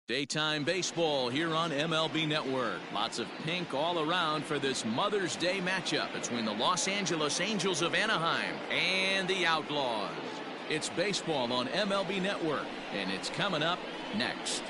Daytime baseball here on MLB Network. Lots of pink all around for this Mother's Day matchup between the Los Angeles Angels of Anaheim and the Outlaws. It's baseball on MLB Network, and it's coming up next.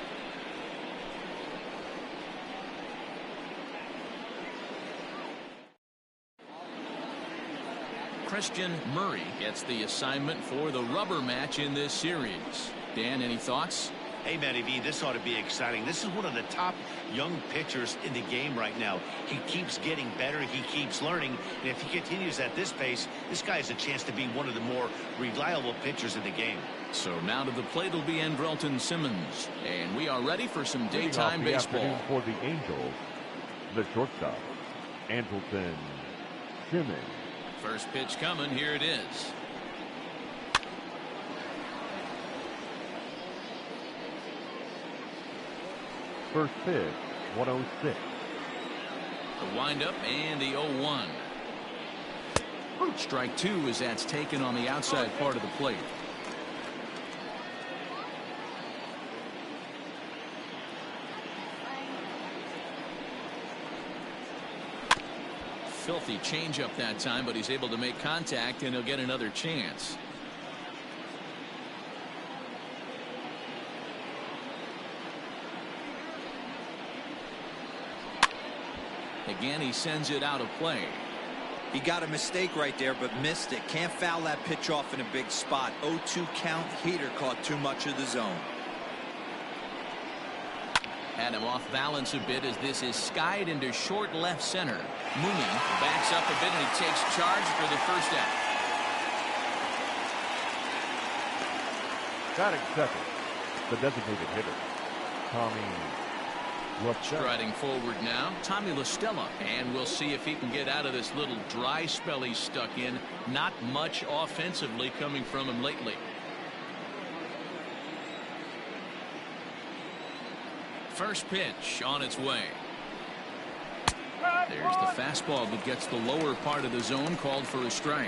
Christian Murray gets the assignment for the rubber match in this series. Dan, any thoughts? Hey, Matty V, this ought to be exciting. This is one of the top young pitchers in the game right now. He keeps getting better. He keeps learning. And if he continues at this pace, this guy has a chance to be one of the more reliable pitchers in the game. So now to the plate will be Andrelton Simmons. And we are ready for some daytime baseball. For the Angels, the shortstop, Andrelton Simmons. First pitch coming. Here it is. First pitch, 106. The windup and the 0-1. Strike two as that's taken on the outside part of the plate. Filthy changeup that time, but he's able to make contact and he'll get another chance. Again, he sends it out of play. He got a mistake right there, but missed it. Can't foul that pitch off in a big spot. 0-2 count. Heater caught too much of the zone. Had him off balance a bit as this is skied into short left center. Mooney backs up a bit and he takes charge for the first out. Batting second, the designated hitter, Tommy LaStella. Striding forward now, Tommy LaStella, and we'll see if he can get out of this little dry spell he's stuck in. Not much offensively coming from him lately. First pitch on its way. There's the fastball that gets the lower part of the zone, called for a strike.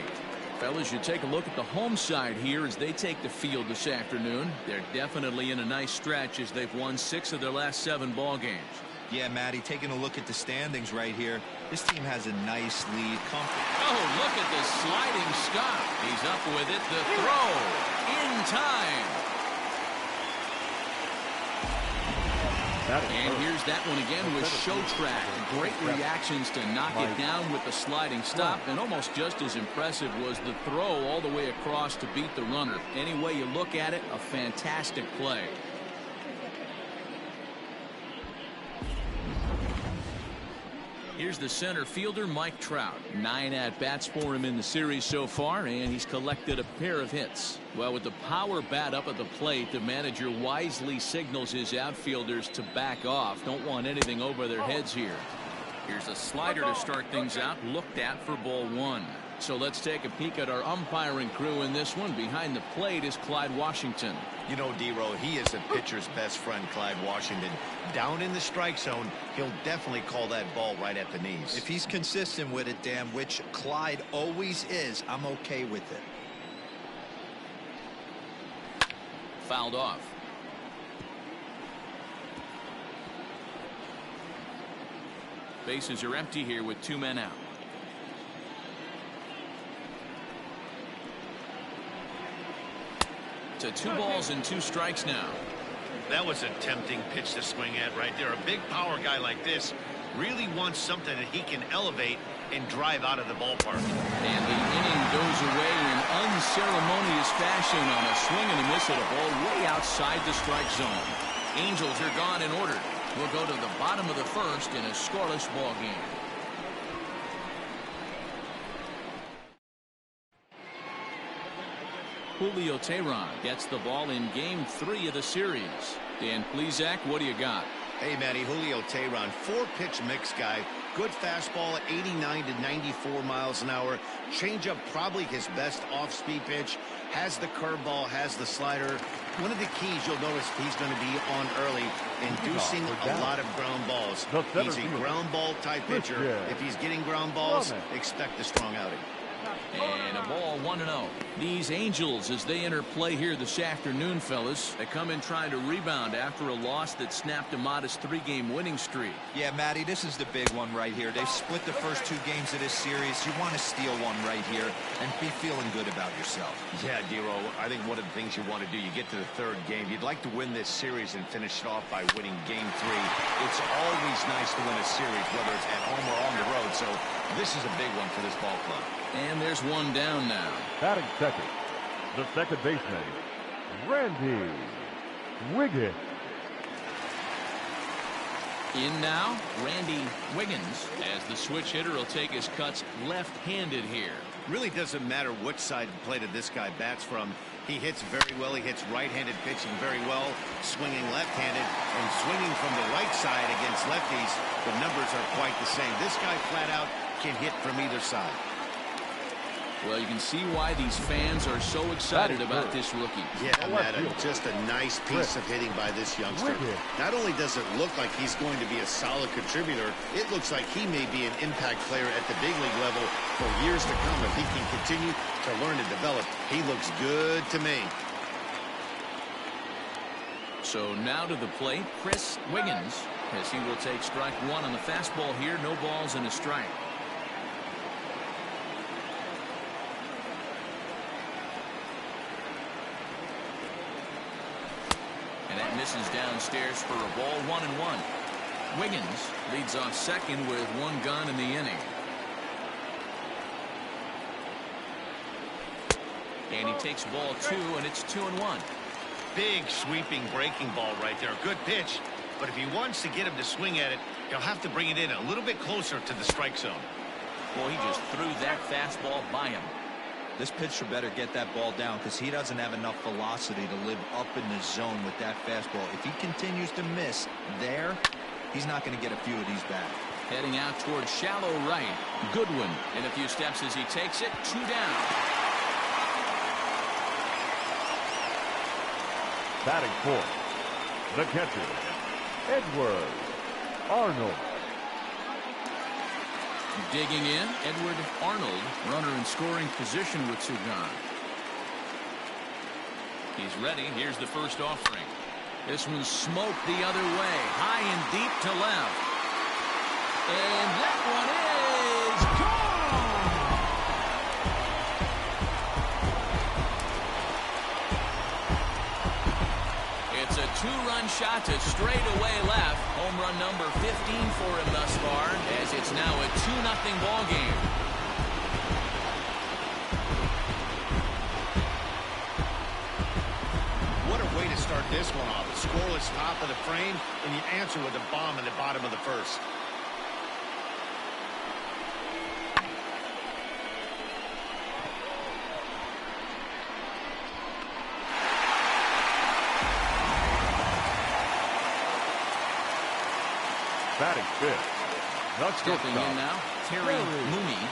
Fellas, you take a look at the home side here as they take the field this afternoon. They're definitely in a nice stretch as they've won 6 of their last 7 ball games. Yeah, Matty, taking a look at the standings right here. This team has a nice lead. Oh, look at the sliding stop. He's up with it. The throw in time. And here's that one again with Show Track. Great reactions to knock it down with the sliding stop, and almost just as impressive was the throw all the way across to beat the runner. Any way you look at it, a fantastic play. Here's the center fielder, Mike Trout. 9 at-bats for him in the series so far, and he's collected a pair of hits. Well, with the power bat up at the plate, the manager wisely signals his outfielders to back off. Don't want anything over their heads here. Here's a slider to start things out, looked at for ball 1. So let's take a peek at our umpiring crew in this one. Behind the plate is Clyde Washington. You know, D-Row, he is a pitcher's best friend, Clyde Washington. Down in the strike zone, he'll definitely call that ball right at the knees. If he's consistent with it, Dan, which Clyde always is, I'm okay with it. Fouled off. Bases are empty here with 2 men out. To 2 balls and 2 strikes now. That was a tempting pitch to swing at right there. A big power guy like this really wants something that he can elevate and drive out of the ballpark. And the inning goes away in unceremonious fashion on a swing and a miss at a ball way outside the strike zone. Angels are gone in order. We'll go to the bottom of the first in a scoreless ball game. Julio Teheran gets the ball in game 3 of the series. Dan Plesac, what do you got? Hey, Matty, Julio Teheran, 4-pitch mix guy. Good fastball at 89 to 94 miles an hour. Changeup probably his best off-speed pitch. Has the curveball, has the slider. One of the keys you'll notice he's going to be on early, inducing a lot of ground balls. He's a ground ball type pitcher. If he's getting ground balls, expect a strong outing. And a ball 1-0. These Angels, as they enter play here this afternoon, fellas, they come in trying to rebound after a loss that snapped a modest 3-game winning streak. Yeah, Matty, this is the big one right here. They've split the first 2 games of this series. You want to steal one right here and be feeling good about yourself. Yeah, Dero, I think one of the things you want to do, you get to the 3rd game, you'd like to win this series and finish it off by winning game 3. It's always nice to win a series, whether it's at home or on the road, so this is a big one for this ball club. And there's one down now. Batting second, the second baseman, Randy Wiggins. In now, Randy Wiggins, as the switch hitter will take his cuts left-handed here. Really doesn't matter which side of the plate this guy bats from. He hits very well. He hits right-handed pitching very well, swinging left-handed, and swinging from the right side against lefties. The numbers are quite the same. This guy flat out can hit from either side. Well, you can see why these fans are so excited about this rookie. Yeah, Matt, just a nice piece of hitting by this youngster. Not only does it look like he's going to be a solid contributor, it looks like he may be an impact player at the big league level for years to come. If he can continue to learn and develop, he looks good to me. So now to the plate, Chris Wiggins, as he will take strike 1 on the fastball here. No balls and a strike. And that misses downstairs for a ball, 1-1. Wiggins leads off second with 1 gun in the inning. And he takes ball 2, and it's 2-1. Big sweeping breaking ball right there. Good pitch. But if he wants to get him to swing at it, he'll have to bring it in a little bit closer to the strike zone. Boy, he just threw that fastball by him. This pitcher better get that ball down because he doesn't have enough velocity to live up in the zone with that fastball. If he continues to miss there, he's not going to get a few of these back. Heading out towards shallow right. Goodwin in a few steps as he takes it. 2 down. Batting fourth, the catcher, Edward Arnold. Digging in, Edward Arnold, runner in scoring position with 2 gone. He's ready. Here's the first offering. This one's smoked the other way, high and deep to left. And that one is gone! It's a 2-run shot to straightaway left. Home run number 15 for him thus far, as it's now a 2-0 ball game. What a way to start this one off. A scoreless top of the frame, and you answer with a bomb in the bottom of the first. Batting fifth, the Stepping in shortstop, now, Terry Mooney.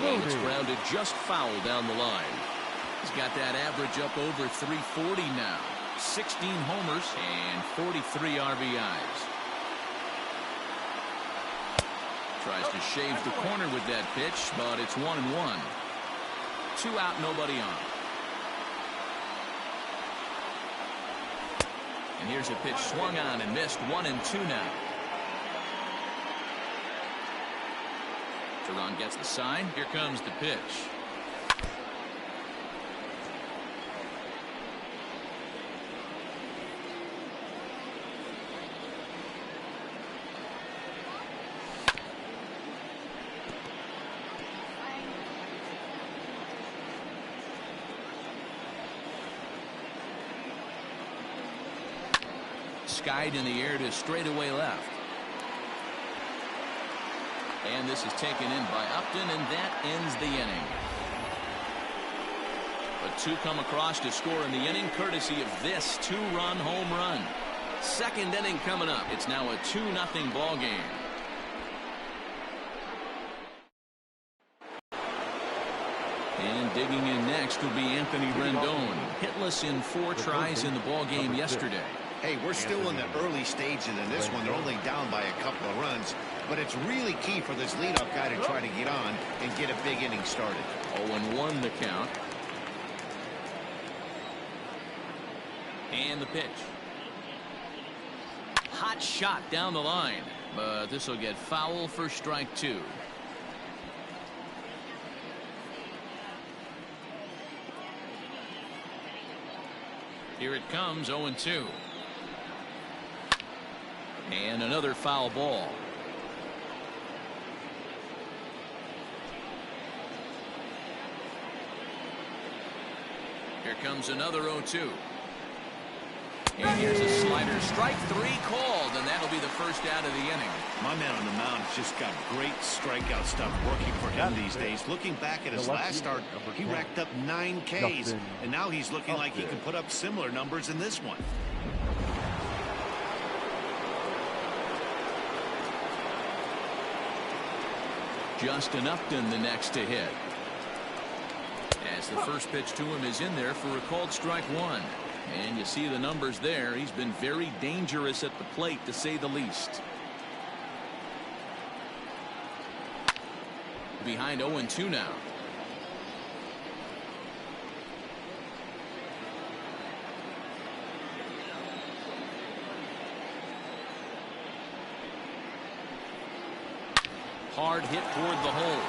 And it's grounded just foul down the line. He's got that average up over 340 now. 16 homers and 43 RBIs. Tries to shave the corner with that pitch, but it's 1-1. 2 out, nobody on. And here's a pitch swung on and missed. 1-2 now. Teron gets the sign. Here comes the pitch. Skied in the air to straightaway left. And this is taken in by Upton, and that ends the inning. But 2 come across to score in the inning, courtesy of this 2-run home run. Second inning coming up. It's now a 2-0 ball game. And digging in next will be Anthony Rendon. Hitless in 4 tries in the ball game yesterday. Hey, we're still in the early stages in this one. They're only down by a couple of runs. But it's really key for this leadoff guy to try to get on and get a big inning started. 0-1 the count. And the pitch. Hot shot down the line, but this will get foul for strike 2. Here it comes, 0-2. And another foul ball. Here comes another 0-2. And here's a slider. Strike 3 called, and that'll be the first out of the inning. My man on the mound has just got great strikeout stuff working for him these days. Looking back at his last start, he racked up 9 Ks, and now he's looking like he can put up similar numbers in this one. Justin Upton the next to hit. As the first pitch to him is in there for a called strike 1. And you see the numbers there. He's been very dangerous at the plate, to say the least. Behind 0-2 now. Hard hit toward the hole.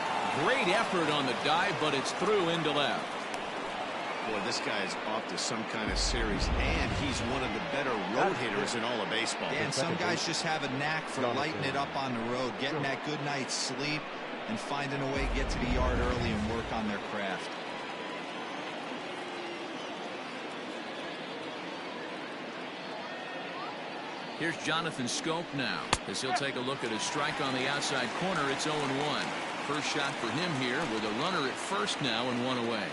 Great effort on the dive, but it's through into left. Boy, this guy is off to some kind of series, and he's one of the better road hitters in all of baseball. Yeah, and some guys just have a knack for lighting it up on the road, getting that good night's sleep, and finding a way to get to the yard early and work on their craft. Here's Jonathan Scope now, as he'll take a look at a strike on the outside corner. It's 0-1. First shot for him here with a runner at first now and 1 away.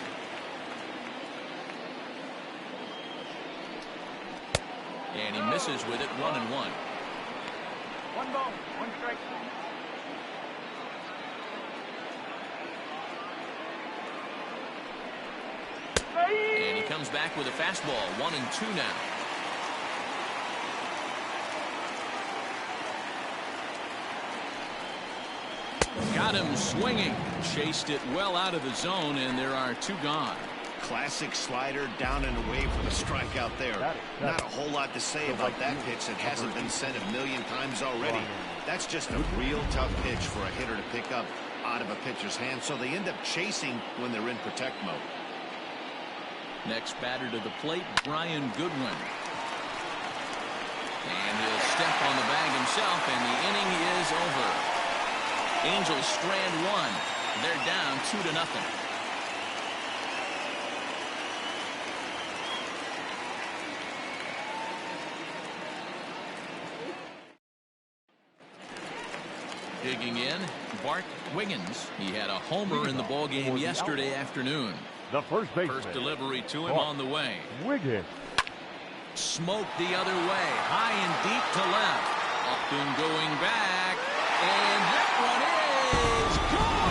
And he misses with it, 1-1. 1 ball, 1 strike. And he comes back with a fastball, 1-2 now. Got him swinging. Chased it well out of the zone, and there are 2 gone. Classic slider down and away for the strikeout there. Not a whole lot to say about that pitch that hasn't been said a million times already. That's just a real tough pitch for a hitter to pick up out of a pitcher's hand, so they end up chasing when they're in protect mode. Next batter to the plate, Brian Goodwin. And he'll step on the bag himself, and the inning is over. Angels strand 1. They're down 2-0. Digging in, Bart Wiggins. He had a homer in the ballgame yesterday afternoon. The first baseman. First delivery to him on the way. Wiggins. Smoked the other way, high and deep to left. Upton going back, and that one is gone.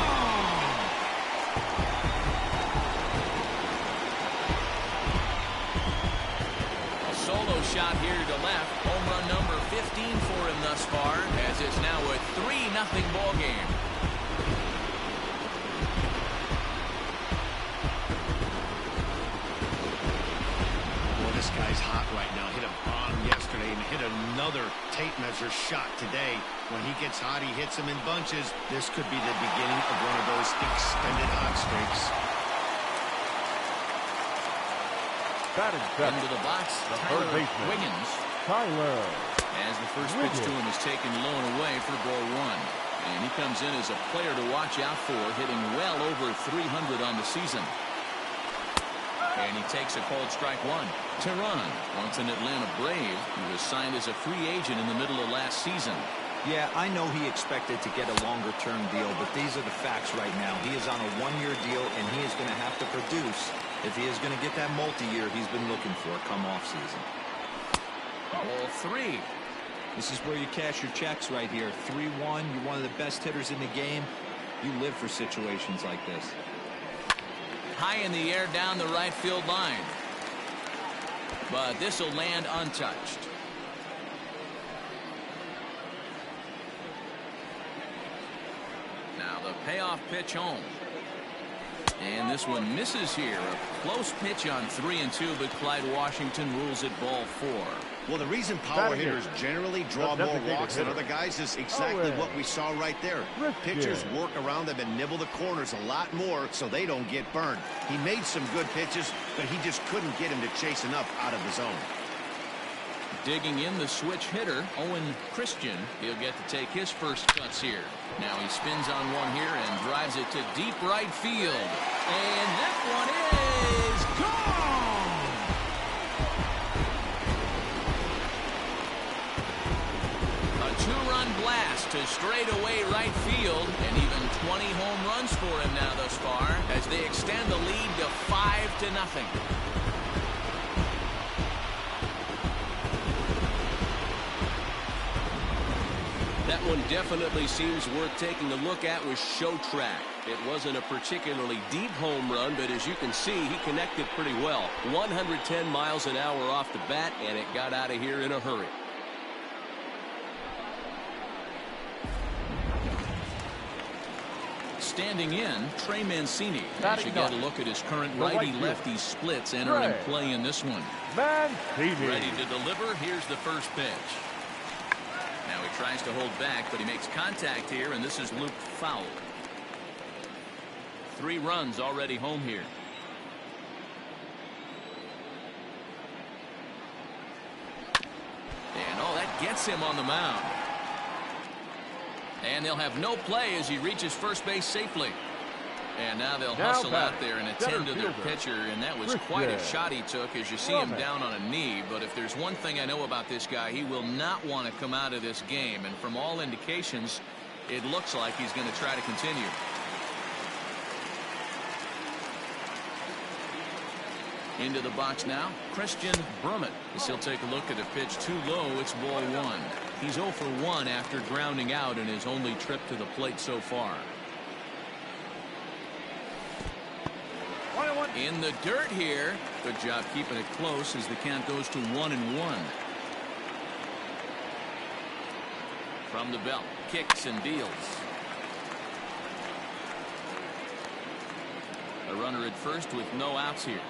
A solo shot here to left. Home run number 15 for him thus far, as it's now a 3-0 ball game. This guy's hot right now. Hit a bomb yesterday and hit another tape measure shot today. When he gets hot, he hits them in bunches. This could be the beginning of one of those extended hot streaks. Into the box, Tyler Wiggins. As the first pitch to him is taken low and away for ball 1. And he comes in as a player to watch out for, hitting well over 300 on the season. And he takes a called strike 1. Tehran, once an Atlanta Brave, he was signed as a free agent in the middle of last season. Yeah, I know he expected to get a longer-term deal, but these are the facts right now. He is on a 1-year deal, and he is going to have to produce if he is going to get that multi-year he's been looking for come off-season. Ball 3. This is where you cash your checks right here. 3-1, you're one of the best hitters in the game. You live for situations like this. High in the air down the right field line. But this will land untouched. Now the payoff pitch home. And this one misses here. A close pitch on 3-2, but Clyde Washington rules it ball 4. Well, the reason power hitters generally draw more walks than other guys is exactly what we saw right there. Pitchers work around them and nibble the corners a lot more so they don't get burned. He made some good pitches, but he just couldn't get him to chase enough out of the zone. Digging in the switch hitter, Owen Christian. He'll get to take his first cuts here. Now he spins on one here and drives it to deep right field. And that one is gone! A 2-run blast to straightaway right field, and even 20 home runs for him now thus far as they extend the lead to 5-0. That one definitely seems worth taking a look at with Show Track. It wasn't a particularly deep home run, but as you can see, he connected pretty well. 110 miles an hour off the bat, and it got out of here in a hurry. Standing in, Trey Mancini. As you get a look at his current righty-lefty splits entering play in this one. Mancini. Ready to deliver. Here's the first pitch. Now he tries to hold back, but he makes contact here, and this is looped foul. 3 runs already home here. And oh, that gets him on the mound. And they'll have no play as he reaches first base safely. And now they'll hustle out there and attend to their pitcher, and that was quite a shot he took as you see him down on a knee. But if there's one thing I know about this guy, he will not want to come out of this game. And from all indications, it looks like he's going to try to continue. Into the box now, Christian Brummett. As he'll take a look at a pitch too low, it's ball 1. He's 0 for 1 after grounding out in his only trip to the plate so far. In the dirt here. Good job keeping it close as the count goes to 1-1. From the belt, kicks and deals. A runner at first with no outs here.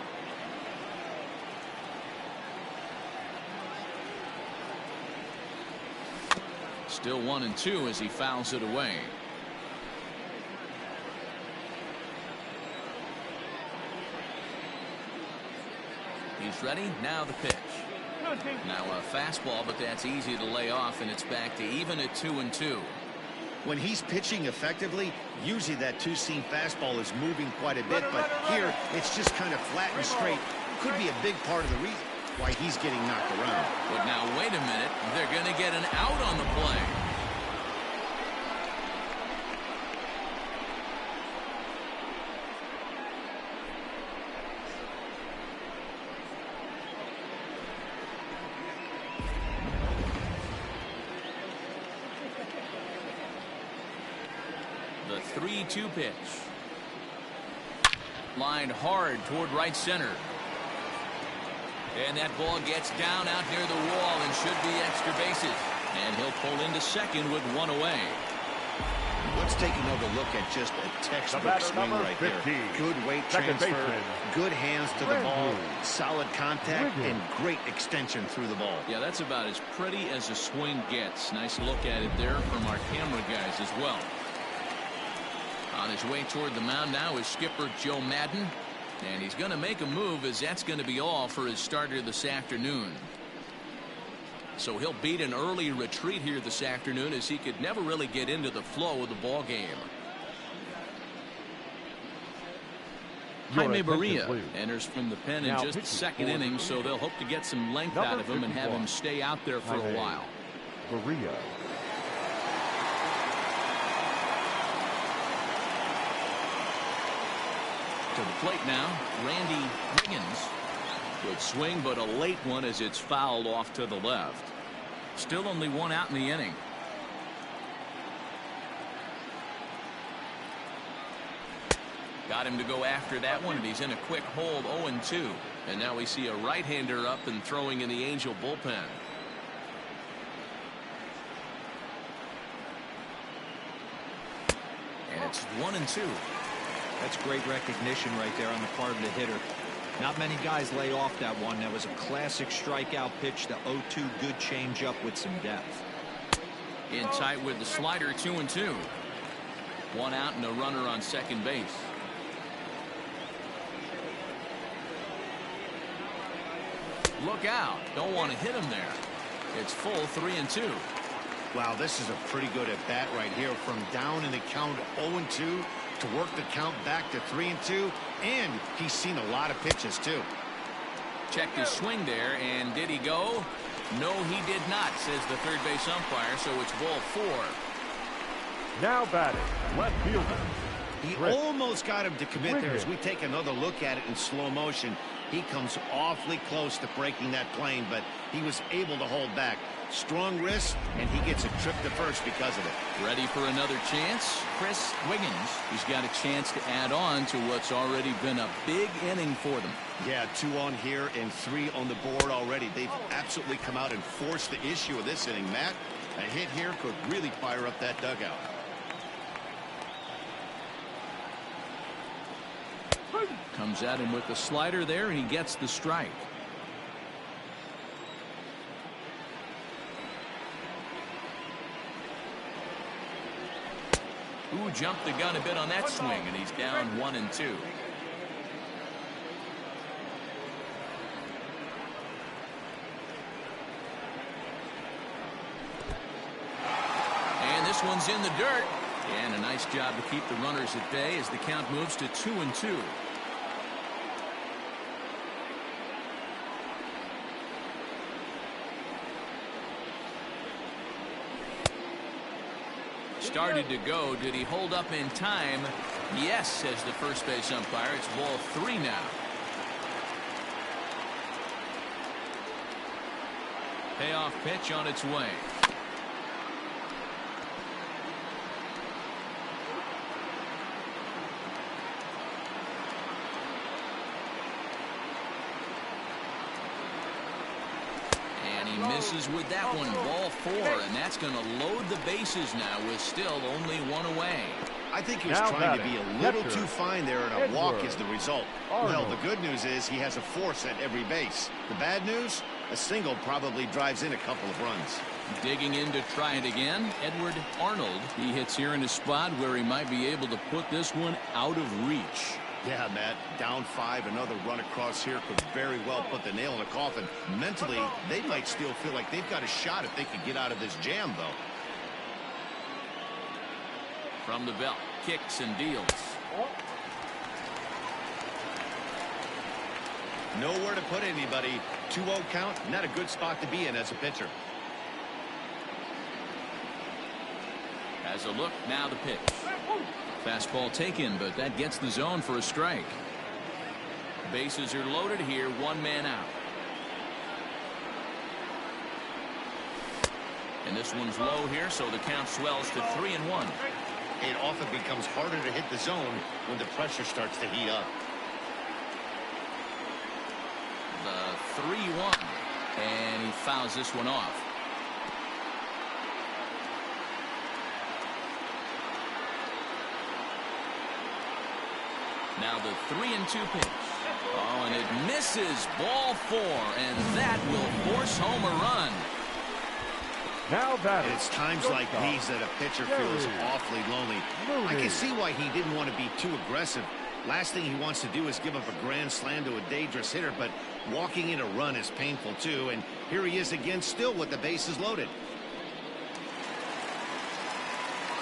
Still 1-2 as he fouls it away. He's ready. Now the pitch. Now a fastball, but that's easy to lay off, and it's back to even at 2-2. When he's pitching effectively, usually that two-seam fastball is moving quite a bit, but here it's just kind of flat and straight. Could be a big part of the reason why he's getting knocked around. But now wait a minute, they're going to get an out on the play. The 3-2 pitch. Lined hard toward right center. And that ball gets down out near the wall and should be extra bases. And he'll pull into second with 1 away. Let's take another look at just a textbook swing right there. Good weight transfer, good hands to the ball, solid contact, and great extension through the ball. Yeah, that's about as pretty as a swing gets. Nice look at it there from our camera guys as well. On his way toward the mound now is skipper Joe Madden. And he's going to make a move, as that's going to be all for his starter this afternoon. So he'll beat an early retreat here this afternoon, as he could never really get into the flow of the ball game. Jaime Barria enters from the pen in just the second inning, so they'll hope to get some length out of him and have him stay out there for a while. Barria. To the plate now, Randy Wiggins. Good swing, but a late one as it's fouled off to the left. Still only 1 out in the inning. Got him to go after that one, and he's in a quick hold, 0-2. And now we see a right-hander up and throwing in the Angel bullpen. And it's 1-2. That's great recognition right there on the part of the hitter. Not many guys lay off that one. That was a classic strikeout pitch. The 0-2 good changeup with some depth. In tight with the slider, 2-2. One out and a runner on second base. Look out. Don't want to hit him there. It's full 3-2. Wow, this is a pretty good at bat right here. From down in the count 0-2 to work the count back to 3-2. And he's seen a lot of pitches, too. Checked his swing there, and did he go? No, he did not, says the third base umpire, so it's ball 4. Now batting, left fielder. He almost got him to commit there. As we take another look at it in slow motion, he comes awfully close to breaking that plane, but he was able to hold back. Strong wrist, and he gets a trip to first because of it. Ready for another chance? Chris Wiggins. He's got a chance to add on to what's already been a big inning for them. Yeah, 2 on here and 3 on the board already. They've absolutely come out and forced the issue of this inning, Matt. A hit here could really fire up that dugout. Comes at him with the slider there, and he gets the strike. Ooh, jumped the gun a bit on that swing, and he's down 1-2. And this one's in the dirt. And a nice job to keep the runners at bay as the count moves to 2-2. Started to go. Did he hold up in time? Yes, says the first base umpire. It's ball 3 now. Payoff pitch on its way. Misses with that one. Ball 4, and that's going to load the bases now with still only 1 away. I think he was trying to be a little too fine there, and a walk is the result. Well, the good news is he has a force at every base. The bad news, a single probably drives in a couple of runs. Digging in to try it again, Edward Arnold. He hits here in a spot where he might be able to put this one out of reach. Yeah, Matt, down 5, another run across here could very well put the nail in the coffin. Mentally, they might still feel like they've got a shot if they could get out of this jam, though. From the belt, kicks and deals. Nowhere to put anybody. 2-0 count, not a good spot to be in as a pitcher. Has a look, now the pitch. Fastball taken, but that gets the zone for a strike. Bases are loaded here, 1 man out. And this one's low here, so the count swells to 3-1. It often becomes harder to hit the zone when the pressure starts to heat up. The 3-1, and he fouls this one off. Now the 3-2 pitch. Oh, and it misses. Ball 4, and that will force home a run. Now that it's times like these that a pitcher feels awfully lonely. I can see why he didn't want to be too aggressive. Last thing he wants to do is give up a grand slam to a dangerous hitter, but walking in a run is painful too. And here he is again, still with the bases loaded.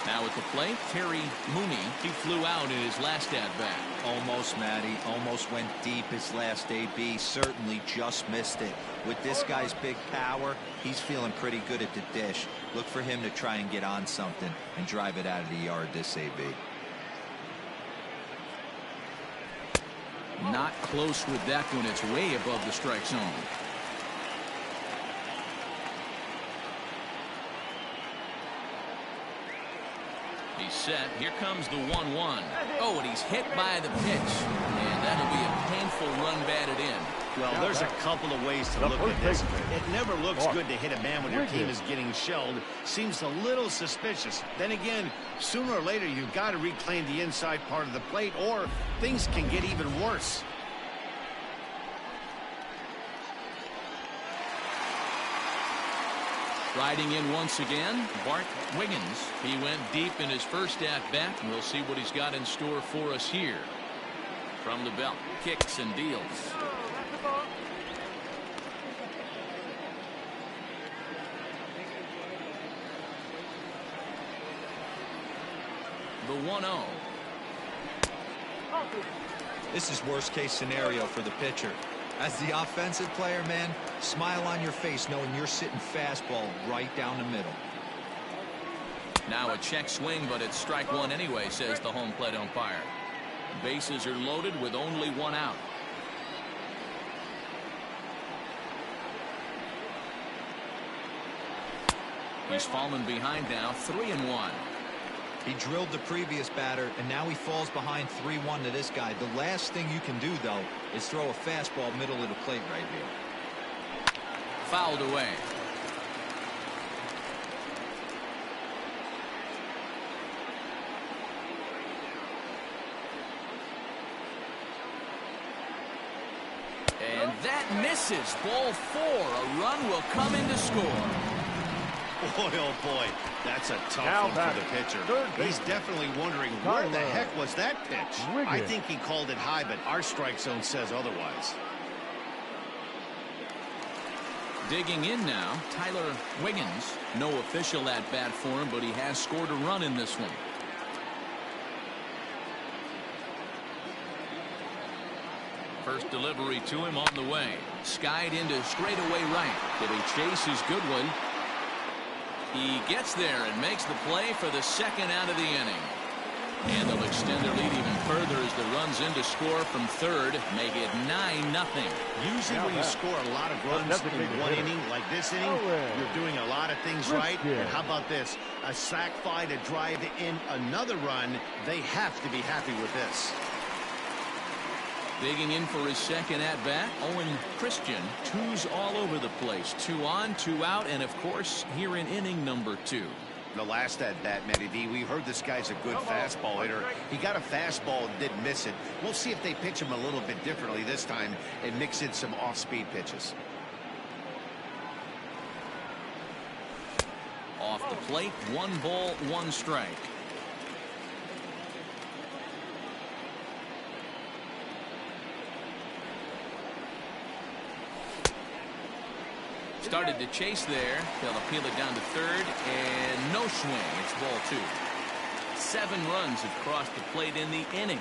Now at the plate, Terry Mooney. He flew out in his last at-bat. Almost, Matty. Almost went deep his last AB. Certainly just missed it. With this guy's big power, he's feeling pretty good at the dish. Look for him to try and get on something and drive it out of the yard this AB. Not close with that one. It's way above the strike zone. He's set. Here comes the 1-1. Oh, and he's hit by the pitch. And that'll be a painful run batted in. Well, there's a couple of ways to look at this. It never looks good to hit a man when your team is getting shelled. Seems a little suspicious. Then again, sooner or later, you've got to reclaim the inside part of the plate, or things can get even worse. Riding in once again, Bart Wiggins. He went deep in his first at-bat, and we'll see what he's got in store for us here. From the belt, kicks and deals. The 1-0. This is worst case scenario for the pitcher. As the offensive player, man, smile on your face knowing you're sitting fastball right down the middle. Now a check swing, but it's strike one anyway, says the home plate umpire. Bases are loaded with only one out. He's fallen behind now, 3-1. He drilled the previous batter, and now he falls behind 3-1 to this guy. The last thing you can do, though, is throw a fastball middle of the plate right here. Fouled away. And that misses. Ball 4. A run will come in to score. Boy, oh boy, that's a tough one for the pitcher. He's definitely wondering where the heck was that pitch. I think he called it high, but our strike zone says otherwise. Digging in now, Tyler Wiggins. No official at bat for him, but he has scored a run in this one. First delivery to him on the way. Skied into straightaway right. Did he chase his good one? He gets there and makes the play for the second out of the inning. And they'll extend their lead even further as the runs in to score from third, make it 9-0. Usually when you score a lot of runs in one inning, like this inning, you're doing a lot of things right. And how about this? A sac fly to drive in another run. They have to be happy with this. Digging in for his second at-bat, Owen Christian. Twos all over the place. 2 on, 2 out, and of course, here in inning number 2. The last at-bat, Matty D, we heard this guy's a good fastball hitter. He got a fastball and didn't miss it. We'll see if they pitch him a little bit differently this time and mix in some off-speed pitches. Off the plate, 1 ball, 1 strike. Started to chase there. They'll appeal it down to third, and no swing. It's ball 2. 7 runs have crossed the plate in the inning.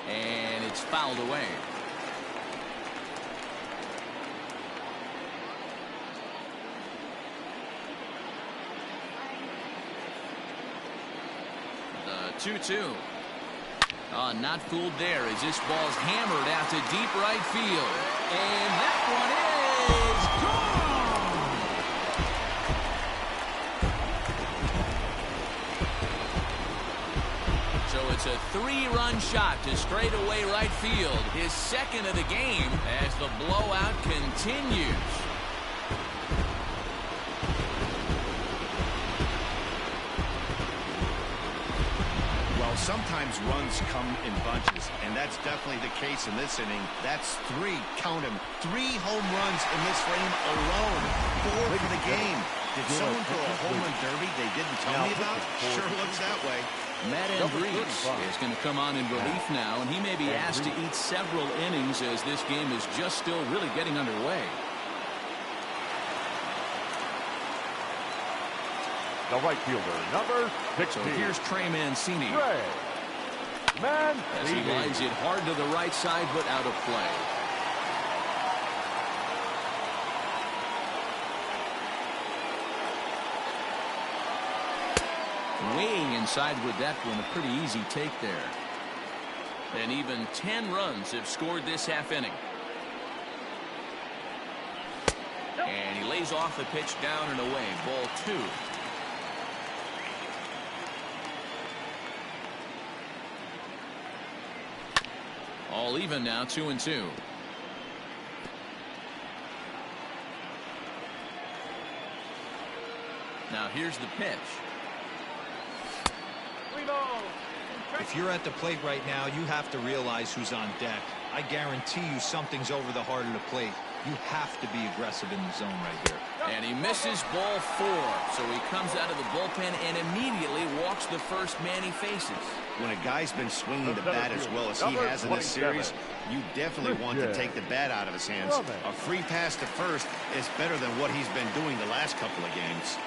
And it's fouled away. The 2-2. Not fooled there as this ball's hammered out to deep right field. And that one is gone! So it's a 3-run shot to straightaway right field. His second of the game as the blowout continues. Sometimes runs come in bunches, and that's definitely the case in this inning. That's 3, count them, 3 home runs in this frame alone. 4 for the game. Did someone throw a home run derby they didn't tell me about? Sure looks that way. Matt Andrees is going to come on in relief now, and he may be asked to eat several innings as this game is just still really getting underway. The right fielder, number 16. So here's Trey Mancini. As he lines it hard to the right side, but out of play. Weighing inside with that one, a pretty easy take there. And even 10 runs have scored this half inning. And he lays off the pitch down and away. Ball 2. All even now, 2-2. Now here's the pitch. If you're at the plate right now, you have to realize who's on deck. I guarantee you something's over the heart of the plate. You have to be aggressive in the zone right here. And he misses ball 4. So he comes out of the bullpen and immediately walks the first man he faces. When a guy's been swinging the bat as well as he has in this series, you definitely want to take the bat out of his hands. A free pass to first is better than what he's been doing the last couple of games.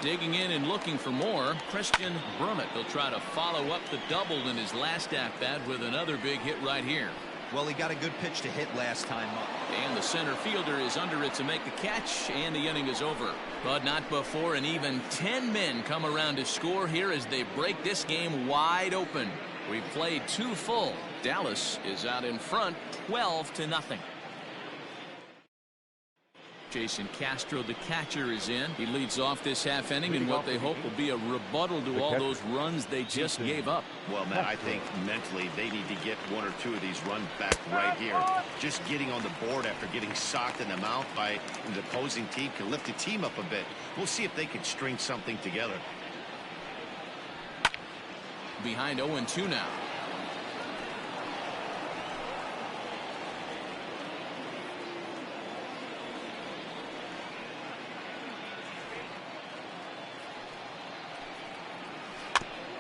Digging in and looking for more, Christian Brummett. He'll try to follow up the double in his last at-bat with another big hit right here. Well, he got a good pitch to hit last time up. And the center fielder is under it to make the catch, and the inning is over. But not before an even 10 men come around to score here as they break this game wide open. We played 2 full. Dallas is out in front, 12-0. Jason Castro, the catcher, is in. He leads off this half inning in what they hope will be a rebuttal to all those runs they just gave up. Well, Matt, I think mentally they need to get 1 or 2 of these runs back right here. Just getting on the board after getting socked in the mouth by the opposing team can lift the team up a bit. We'll see if they can string something together. Behind 0-2 now.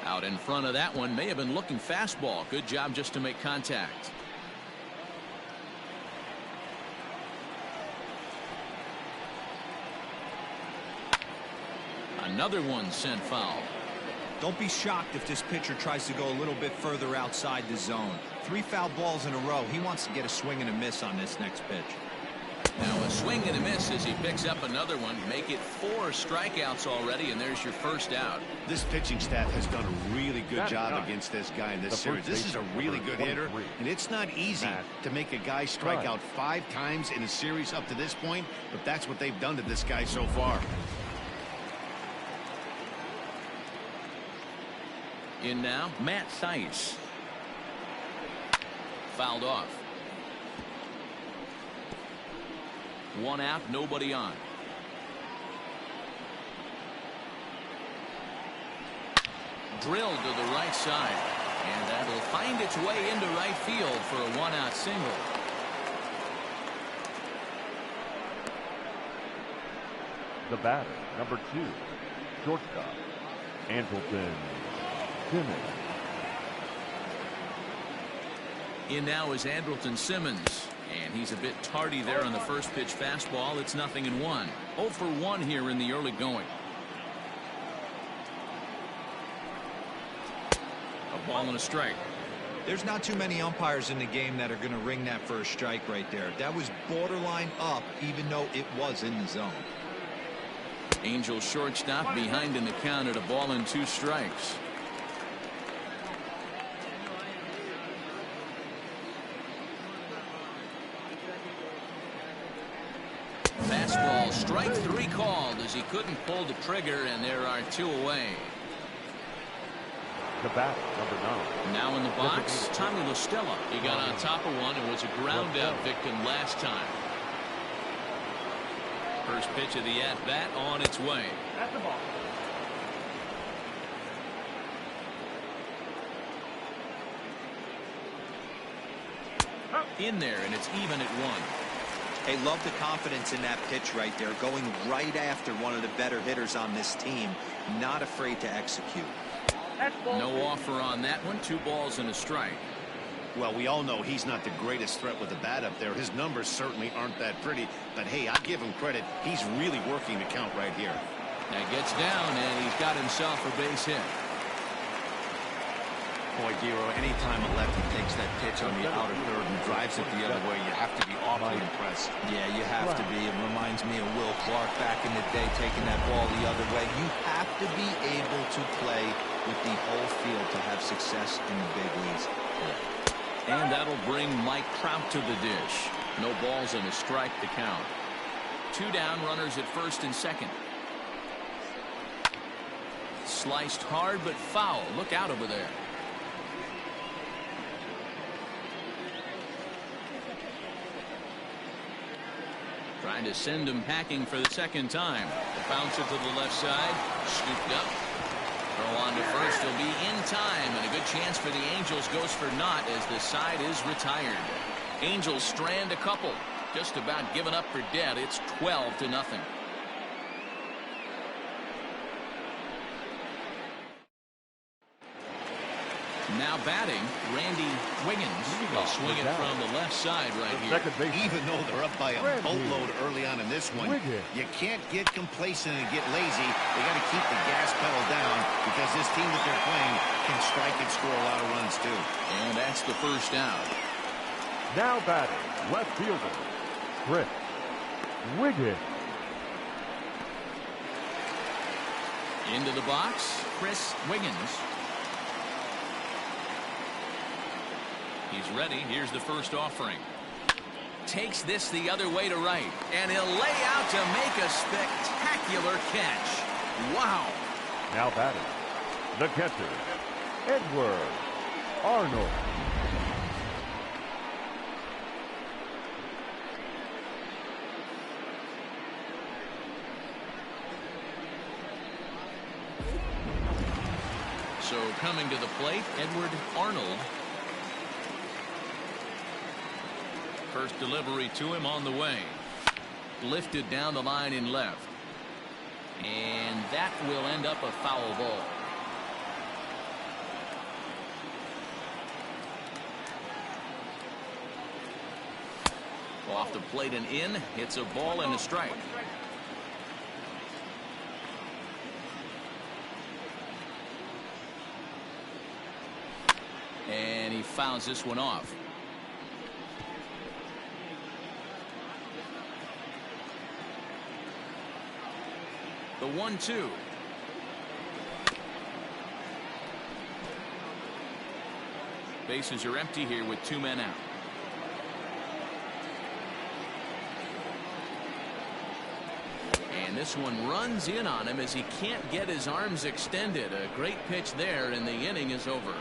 Out in front of that one, may have been looking fastball. Good job just to make contact. Another one sent foul. Don't be shocked if this pitcher tries to go a little bit further outside the zone. 3 foul balls in a row. He wants to get a swing and a miss on this next pitch. Now a swing and a miss as he picks up another one. Make it 4 strikeouts already, and there's your first out. This pitching staff has done a really good job against this guy in this series. This is a really good hitter, and it's not easy to make a guy strike out 5 times in a series up to this point, but that's what they've done to this guy so far. In now, Matt Theis. Fouled off. 1 out, nobody on. Drilled to the right side, and that'll find its way into right field for a 1-out single. The batter, number 2, shortstop, Andrelton Simmons. In now is Andrelton Simmons. And he's a bit tardy there on the first pitch fastball. It's 0-1. 0 for 1 here in the early going. A ball and a strike. There's not too many umpires in the game that are going to ring that first strike right there. That was borderline up, even though it was in the zone. Angels shortstop behind in the count at a ball and 2 strikes. Fastball, strike 3 called as he couldn't pull the trigger, and there are 2 away. The batter, number 9. Now in the box, Tommy La Stella. He got on top of one and was a ground out victim last time. First pitch of the at-bat on its way. That's the ball. In there, and it's even at 1. Hey, love the confidence in that pitch right there, going right after one of the better hitters on this team, not afraid to execute. No offer on that one. 2 balls and a strike. Well, we all know he's not the greatest threat with the bat up there. His numbers certainly aren't that pretty, but hey, I give him credit. He's really working the count right here. Now gets down, and he's got himself a base hit. Boy, Giro, anytime a lefty takes that pitch on the outer third and drives it the other way, you have to be awfully impressed. Yeah, you have to be. It reminds me of Will Clark back in the day taking that ball the other way. You have to be able to play with the whole field to have success in the big leagues. And that'll bring Mike Trout to the dish. No balls and a strike to count. 2 down, runners at first and second. Sliced hard but foul. Look out over there. Trying to send him packing for the second time. Bounce it to the left side. Scooped up. Throw on to first. He'll be in time, and a good chance for the Angels goes for naught as the side is retired. Angels strand a couple. Just about given up for dead. It's 12-0. Now batting, Randy Wiggins. Will swing it from the left side right here. Even though they're up by a boatload early on in this one, you can't get complacent and get lazy. They got to keep the gas pedal down because this team that they're playing can strike and score a lot of runs too. And that's the first out. Now batting, left fielder, Chris Wiggins. Into the box, Chris Wiggins. He's ready. Here's the first offering. Takes this the other way to right. And he'll lay out to make a spectacular catch. Wow. Now batting, the catcher, Edward Arnold. So coming to the plate, Edward Arnold. First delivery to him on the way. Lifted down the line in left. And that will end up a foul ball. Off the plate and in. Hits a ball and a strike. And he fouls this one off. The 1-2. Bases are empty here with 2 men out. And this one runs in on him as he can't get his arms extended. A great pitch there, and the inning is over.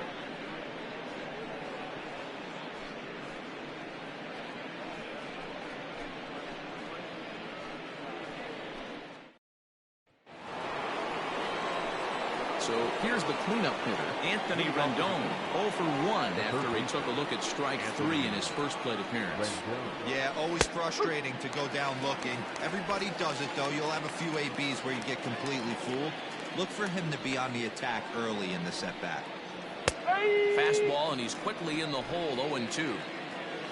So here's the cleanup hitter, Anthony Rendon, 0 for 1 after he took a look at strike 3 in his first plate appearance. Yeah, always frustrating to go down looking. Everybody does it, though. You'll have a few ABs where you get completely fooled. Look for him to be on the attack early in the setback. Fastball, and he's quickly in the hole, 0-2.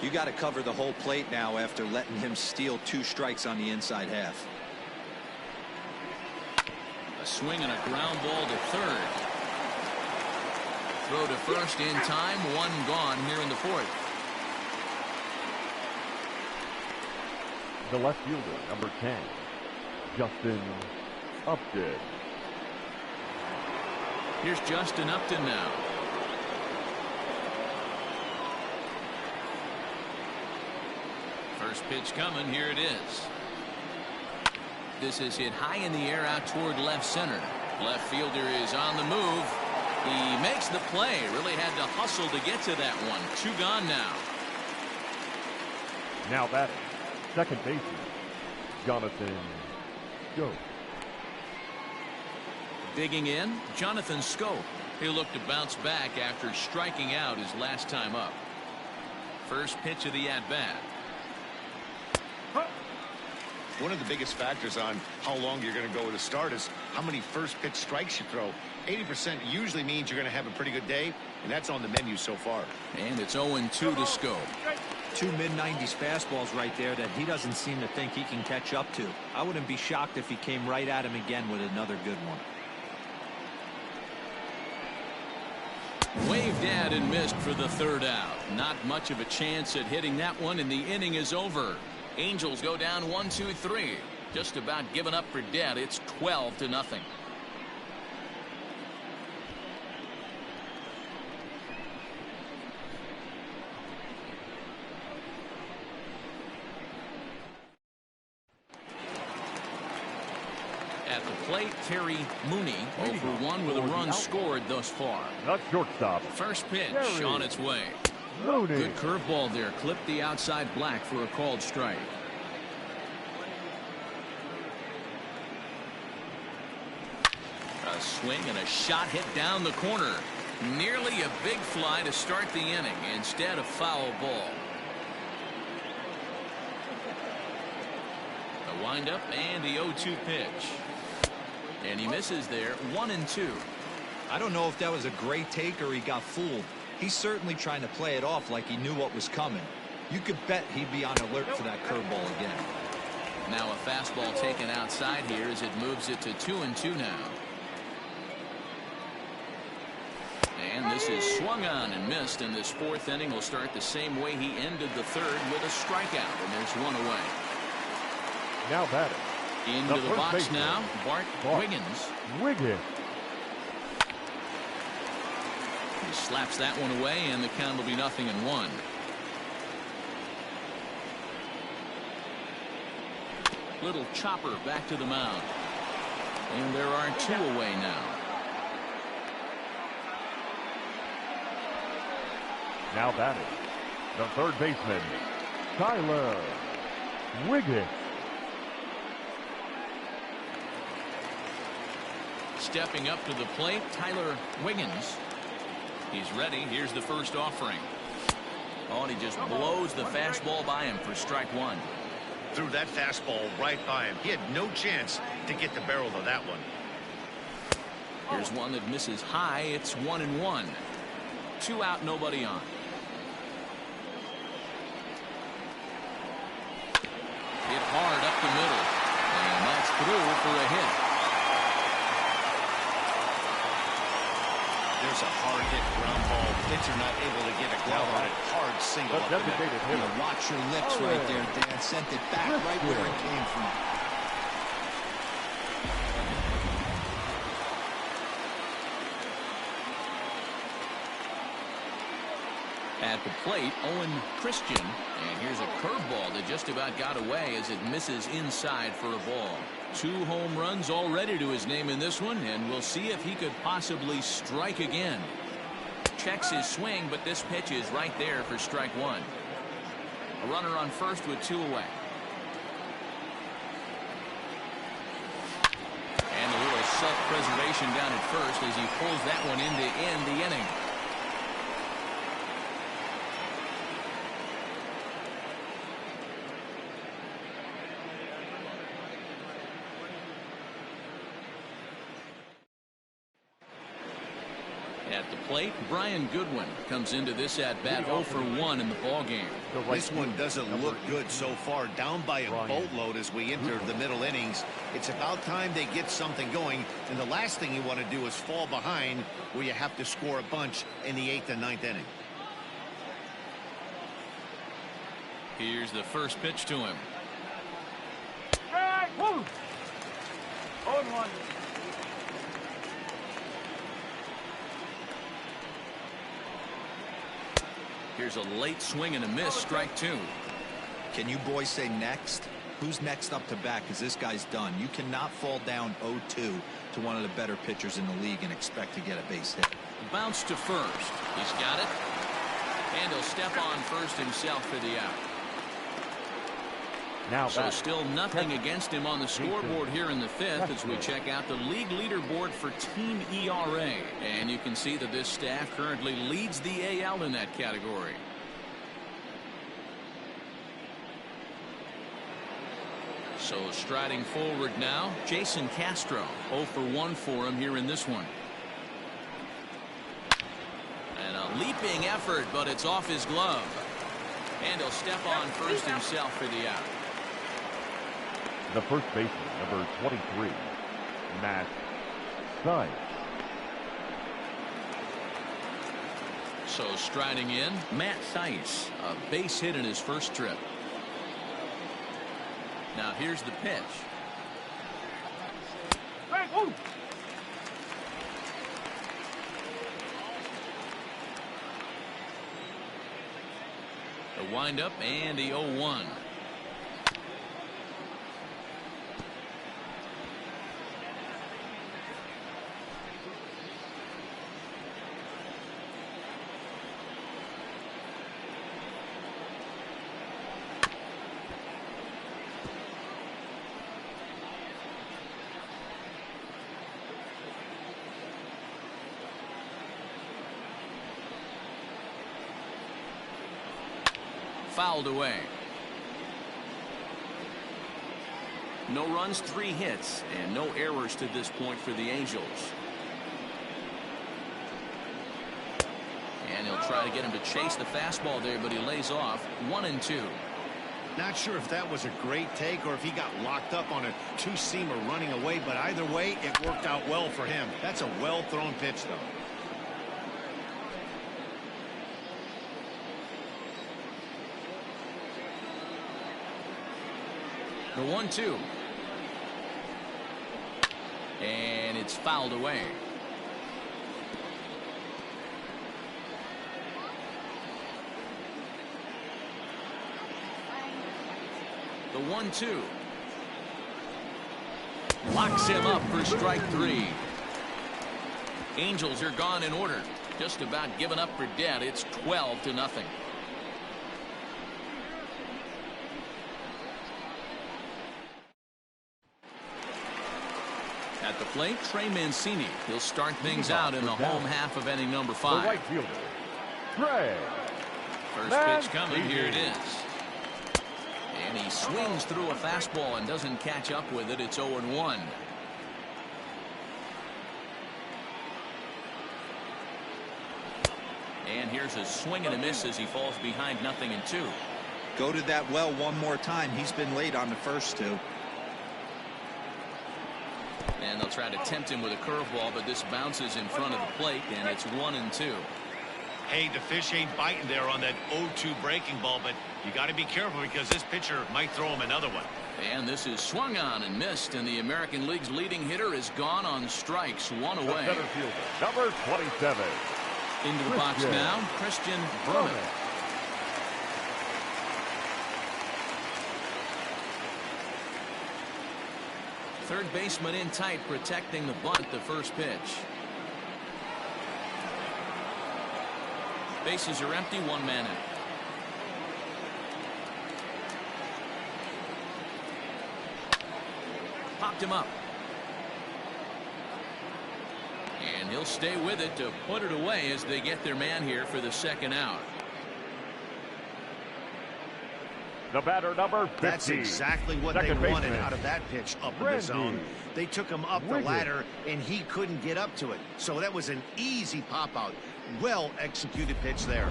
You got to cover the whole plate now after letting him steal 2 strikes on the inside half. Swing and a ground ball to third. Throw to first in time. 1 gone here in the 4th. The left fielder, number 10, Justin Upton. Here's Justin Upton now. First pitch coming. Here it is. This is hit high in the air out toward left center. Left fielder is on the move. He makes the play. Really had to hustle to get to that one. 2 gone now. Now batting, second baseman, Jonathan Schoop. Digging in, Jonathan Schoop. He'll look to bounce back after striking out his last time up. First pitch of the at-bat. One of the biggest factors on how long you're going to go with a start is how many first pitch strikes you throw. 80% usually means you're going to have a pretty good day, and that's on the menu so far. And it's 0-2 to Schoop. 2 mid-90s fastballs right there that he doesn't seem to think he can catch up to. I wouldn't be shocked if he came right at him again with another good one. Waved at and missed for the 3rd out. Not much of a chance at hitting that one, and the inning is over. Angels go down 1-2-3. Just about given up for dead. It's 12-0. At the plate, Terry Mooney, 0 for 1 with a run scored thus far. Not shortstop. First pitch Terry on its way. Mooney. Good curveball there. Clipped the outside black for a called strike. swing and a shot hit down the corner. Nearly a big fly to start the inning. Instead, a foul ball. The windup and the 0-2 pitch. And he misses there. 1-2. I don't know if that was a great take or he got fooled. He's certainly trying to play it off like he knew what was coming. You could bet he'd be on alert for that curveball again. Now a fastball taken outside here as it moves it to 2-2 now. And this is swung on and missed, and this fourth inning will start the same way he ended the third, with a strikeout, and there's one away. Now batting. Into the box now, Bart Wiggins. He slaps that one away, and the count will be 0-1. Little chopper back to the mound. And there are 2 away now. Now batting, the third baseman, Tyler Wiggins. Stepping up to the plate, Tyler Wiggins. He's ready. Here's the first offering. Oh, and he just blows the fastball by him for strike one. Threw that fastball right by him. He had no chance to get the barrel of that one. Here's one that misses high. It's 1-1. 2 out, nobody on. Hit hard up the middle. And that's through for a hit. There's a hard hit ground ball. Pitcher not able to get a glove on it. Hard single up the middle. Watch your lips right there, Dan. Sent it back right where it came from. At the plate, Owen Christian. And here's a curveball that just about got away as it misses inside for a ball. 2 home runs already to his name in this one, and we'll see if he could possibly strike again. Checks his swing, but this pitch is right there for strike one. A runner on first with 2 away. And a little self-preservation down at first as he pulls that one in to end the inning. At the plate, Brian Goodwin comes into this at-bat 0 for 1 in the ballgame. This one doesn't look good so far. Down by a boatload as we enter the middle innings. It's about time they get something going, and the last thing you want to do is fall behind where you have to score a bunch in the 8th and 9th inning. Here's the first pitch to him. Strike! 0-1. Here's a late swing and a miss, strike 2. Can you boys say next? Who's next up to bat? Because this guy's done. You cannot fall down 0-2 to one of the better pitchers in the league and expect to get a base hit. Bounce to first. He's got it. And he'll step on first himself for the out. Now so still nothing against him on the scoreboard here in the 5th as we check out the league leaderboard for team ERA. And you can see that this staff currently leads the AL in that category. So striding forward now, Jason Castro. 0 for 1 for him here in this one. And a leaping effort, but it's off his glove. And he'll step on first himself for the out. The first baseman, number 23, Matt Sykes. So striding in, Matt Sykes, a base hit in his first trip. Now here's the pitch. The windup and the 0-1. fouled away. No runs, 3 hits, and no errors to this point for the Angels. And he'll try to get him to chase the fastball there, but he lays off. 1-2. Not sure if that was a great take or if he got locked up on a two-seamer running away, but either way, it worked out well for him. That's a well-thrown pitch, though. The 1-2. And it's fouled away. The 1-2. Locks him up for strike 3. Angels are gone in order. Just about given up for dead. It's 12-0. At the plate, Trey Mancini. He'll start things out in the home half of inning number 5. The right fielder, Trey First pitch coming. Here it is. And he swings through a fastball and doesn't catch up with it. It's 0-1. And here's a swing and a miss as he falls behind 0-2. Go to that well one more time. He's been late on the first 2. And they'll try to tempt him with a curveball, but this bounces in front of the plate, and it's 1-2. Hey, the fish ain't biting there on that 0-2 breaking ball, but you got to be careful because this pitcher might throw him another one. And this is swung on and missed, and the American League's leading hitter is gone on strikes. 1 away. The center fielder, number 27. Into the box now, Christian Brummett. Third baseman in tight, protecting the bunt. The first pitch. Bases are empty. 1 man out. Popped him up. And he'll stay with it to put it away as they get their man here for the second out. The batter, number 50. That's exactly what they wanted out of that pitch up in the zone. They took him up the ladder, and he couldn't get up to it. So that was an easy pop-out. Well-executed pitch there.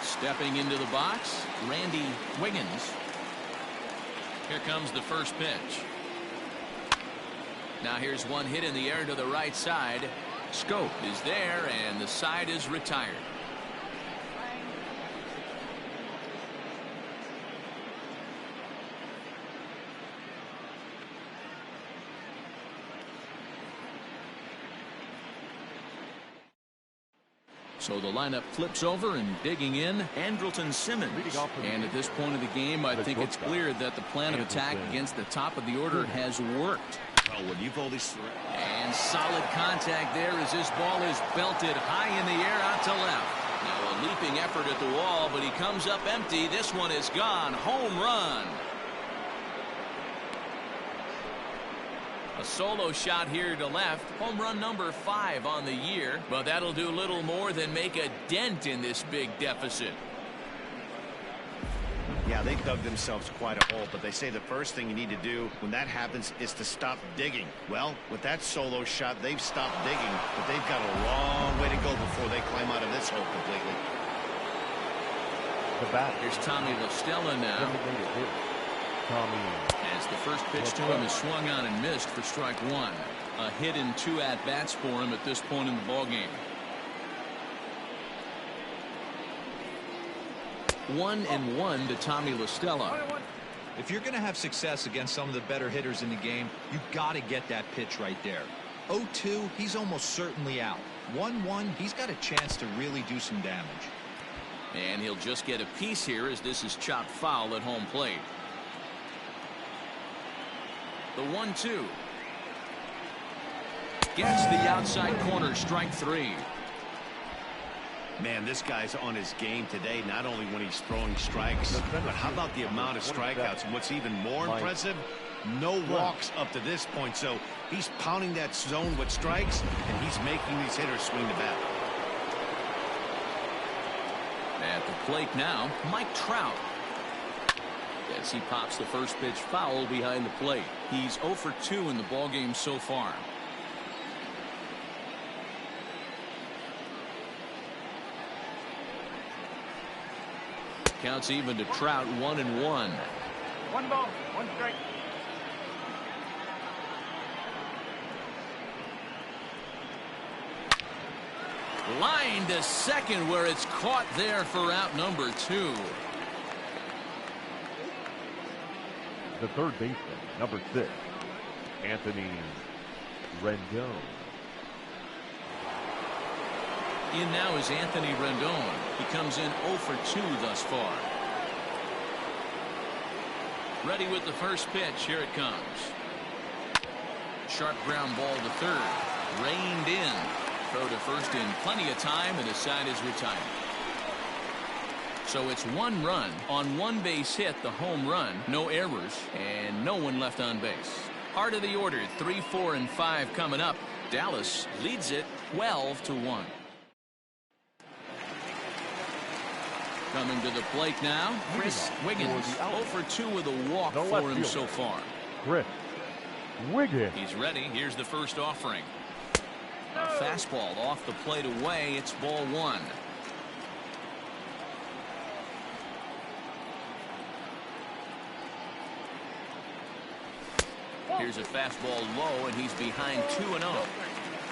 Stepping into the box, Randy Wiggins. Here comes the first pitch. Now here's one hit in the air to the right side. Scope is there, and the side is retired. So the lineup flips over, and digging in, Andrelton Simmons. And at this point of the game, I think it's clear that the plan of attack against the top of the order has worked. Well, when you've always... And solid contact there as this ball is belted high in the air out to left. Now a leaping effort at the wall, but he comes up empty. This one is gone. Home run. A solo shot here to left. Home run number 5 on the year, but that'll do little more than make a dent in this big deficit. Yeah, they dug themselves quite a hole, but they say the first thing you need to do when that happens is to stop digging. Well, with that solo shot, they've stopped digging, but they've got a long way to go before they climb out of this hole completely. The bat. Here's Tommy La Stella now. As the first pitch to him is swung on and missed for strike 1. A hit in 2 at-bats for him at this point in the ballgame. 1-1 to Tommy La Stella. If you're going to have success against some of the better hitters in the game, you've got to get that pitch right there. 0-2, he's almost certainly out. 1-1, he's got a chance to really do some damage. And he'll just get a piece here as this is chopped foul at home plate. The 1-2. Gets the outside corner, strike 3. Man, this guy's on his game today, not only when he's throwing strikes, but how about the amount of strikeouts? And what's even more impressive, no walks up to this point. So he's pounding that zone with strikes, and he's making these hitters swing the bat. At the plate now, Mike Trout. As he pops the first pitch foul behind the plate. He's 0 for 2 in the ballgame so far. Counts even to Trout, 1-1. 1 ball, 1 strike. Line to second where it's caught there for out number 2. The third baseman, number 6, Anthony Rendon. In now is Anthony Rendon. He comes in 0 for 2 thus far. Ready with the first pitch. Here it comes. Sharp ground ball to third. Reined in. Throw to first in plenty of time, and the side is retired. So it's 1 run on 1 base hit, the home run, no errors, and no one left on base. Heart of the order, 3, 4, and 5 coming up. Dallas leads it 12-1. Coming to the plate now, Chris Wiggins, 0 for 2 with a walk for him so far. Chris Wiggins. He's ready. Here's the first offering. A fastball off the plate away. It's ball 1. Here's a fastball low, and he's behind 2-0.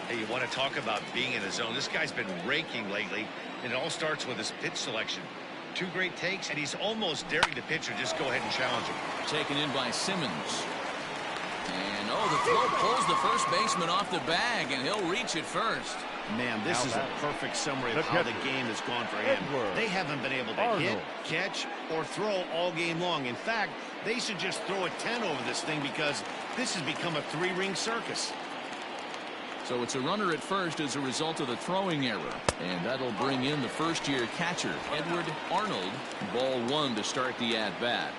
Hey, you want to talk about being in the zone? This guy's been raking lately, and it all starts with his pitch selection. 2 great takes, and he's almost daring the pitcher just go ahead and challenge him. Taken in by Simmons. And, the throw pulls the first baseman off the bag, and he'll reach it first. Man, this is a perfect summary of how the game has gone for him. They haven't been able to hit, catch, or throw all game long. In fact, they should just throw a 10 over this thing because this has become a 3-ring circus. So it's a runner at first as a result of the throwing error. And that'll bring in the first-year catcher, Edward Arnold. Ball 1 to start the at-bat.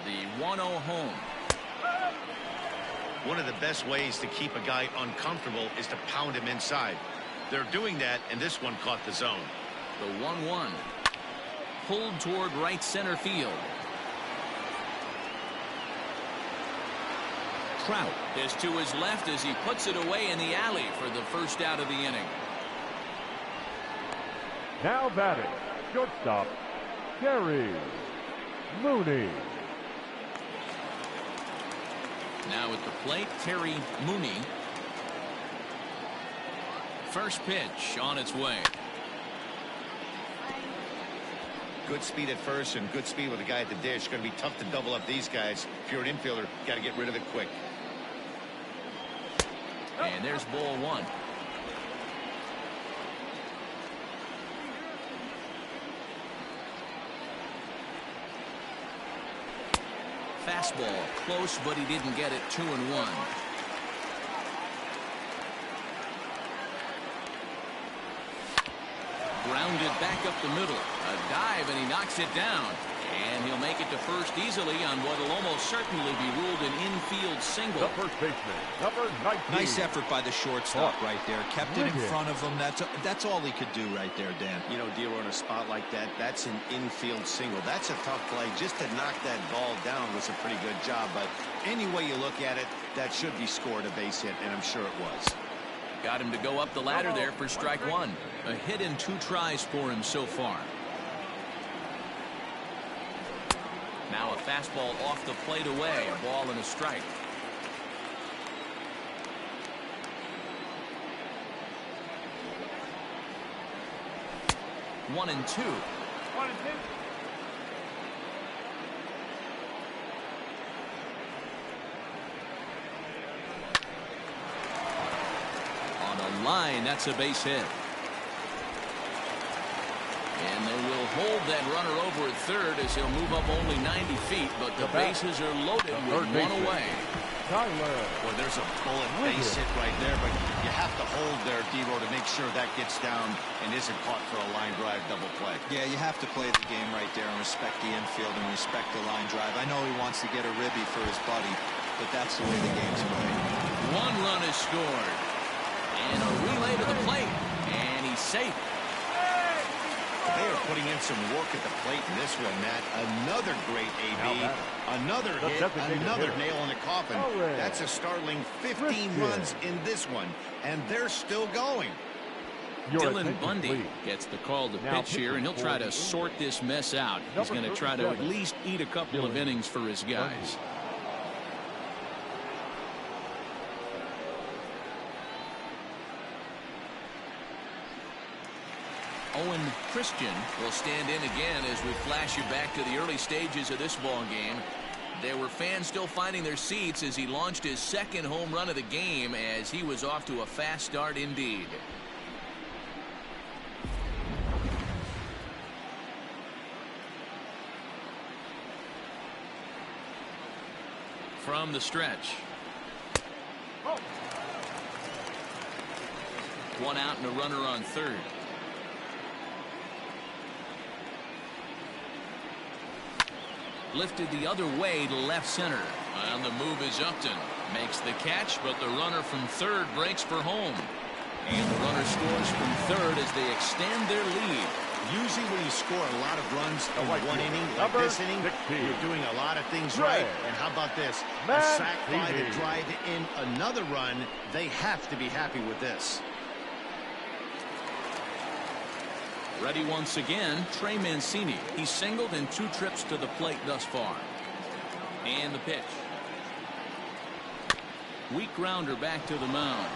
The 1-0 home. One of the best ways to keep a guy uncomfortable is to pound him inside. They're doing that, and this one caught the zone. The 1-1. Pulled toward right center field. Trout is to his left as he puts it away in the alley for the first out of the inning. Now batting, shortstop, Terry Mooney. Now at the plate, Terry Mooney. First pitch on its way. Good speed at first and good speed with the guy at the dish. Going to be tough to double up these guys. If you're an infielder, got to get rid of it quick. And there's ball 1. Fastball close, but he didn't get it. 2-1. Grounded back up the middle. A dive, and he knocks it down. And he'll make it to first easily on what will almost certainly be ruled an infield single. The first baseman, number 19. Nice effort by the shortstop right there. Kept it in front of him. That's all he could do right there, Dan. You know, D'Lo, in a spot like that, that's an infield single. That's a tough play. Just to knock that ball down was a pretty good job. But any way you look at it, that should be scored a base hit, and I'm sure it was. Got him to go up the ladder there for strike 1. A hit in 2 tries for him so far. Now a fastball off the plate away. A ball and a strike. One and two. 1 and 2. On a line, that's a base hit. And they will hold that runner over at third as he'll move up only 90 feet, but the bases are loaded with 1 away. Well, there's a bullet base hit right there, but you have to hold there, D'Lo, to make sure that gets down and isn't caught for a line drive double play. Yeah, you have to play the game right there and respect the infield and respect the line drive. I know he wants to get a ribby for his buddy, but that's the way the game's played. 1 run is scored. And a relay to the plate. And he's safe. They are putting in some work at the plate in this one, Matt. Another great AB, another hit, another nail in the coffin. That's a startling 15 runs in this one, and they're still going. Dylan Bundy gets the call to pitch here, and he'll try to sort this mess out. He's going to try to at least eat a couple of innings for his guys. Owen Christian will stand in again as we flash you back to the early stages of this ball game. There were fans still finding their seats as he launched his second home run of the game, as he was off to a fast start indeed. From the stretch. One out and a runner on third. Lifted the other way to left center. On the move is Upton. Makes the catch, but the runner from third breaks for home. And the runner scores from third as they extend their lead. Usually when you score a lot of runs in one inning, like this inning, you're doing a lot of things right. And how about this? A sac fly to drive in another run. They have to be happy with this. Ready once again, Trey Mancini. He's singled in 2 trips to the plate thus far. And the pitch. Weak grounder back to the mound.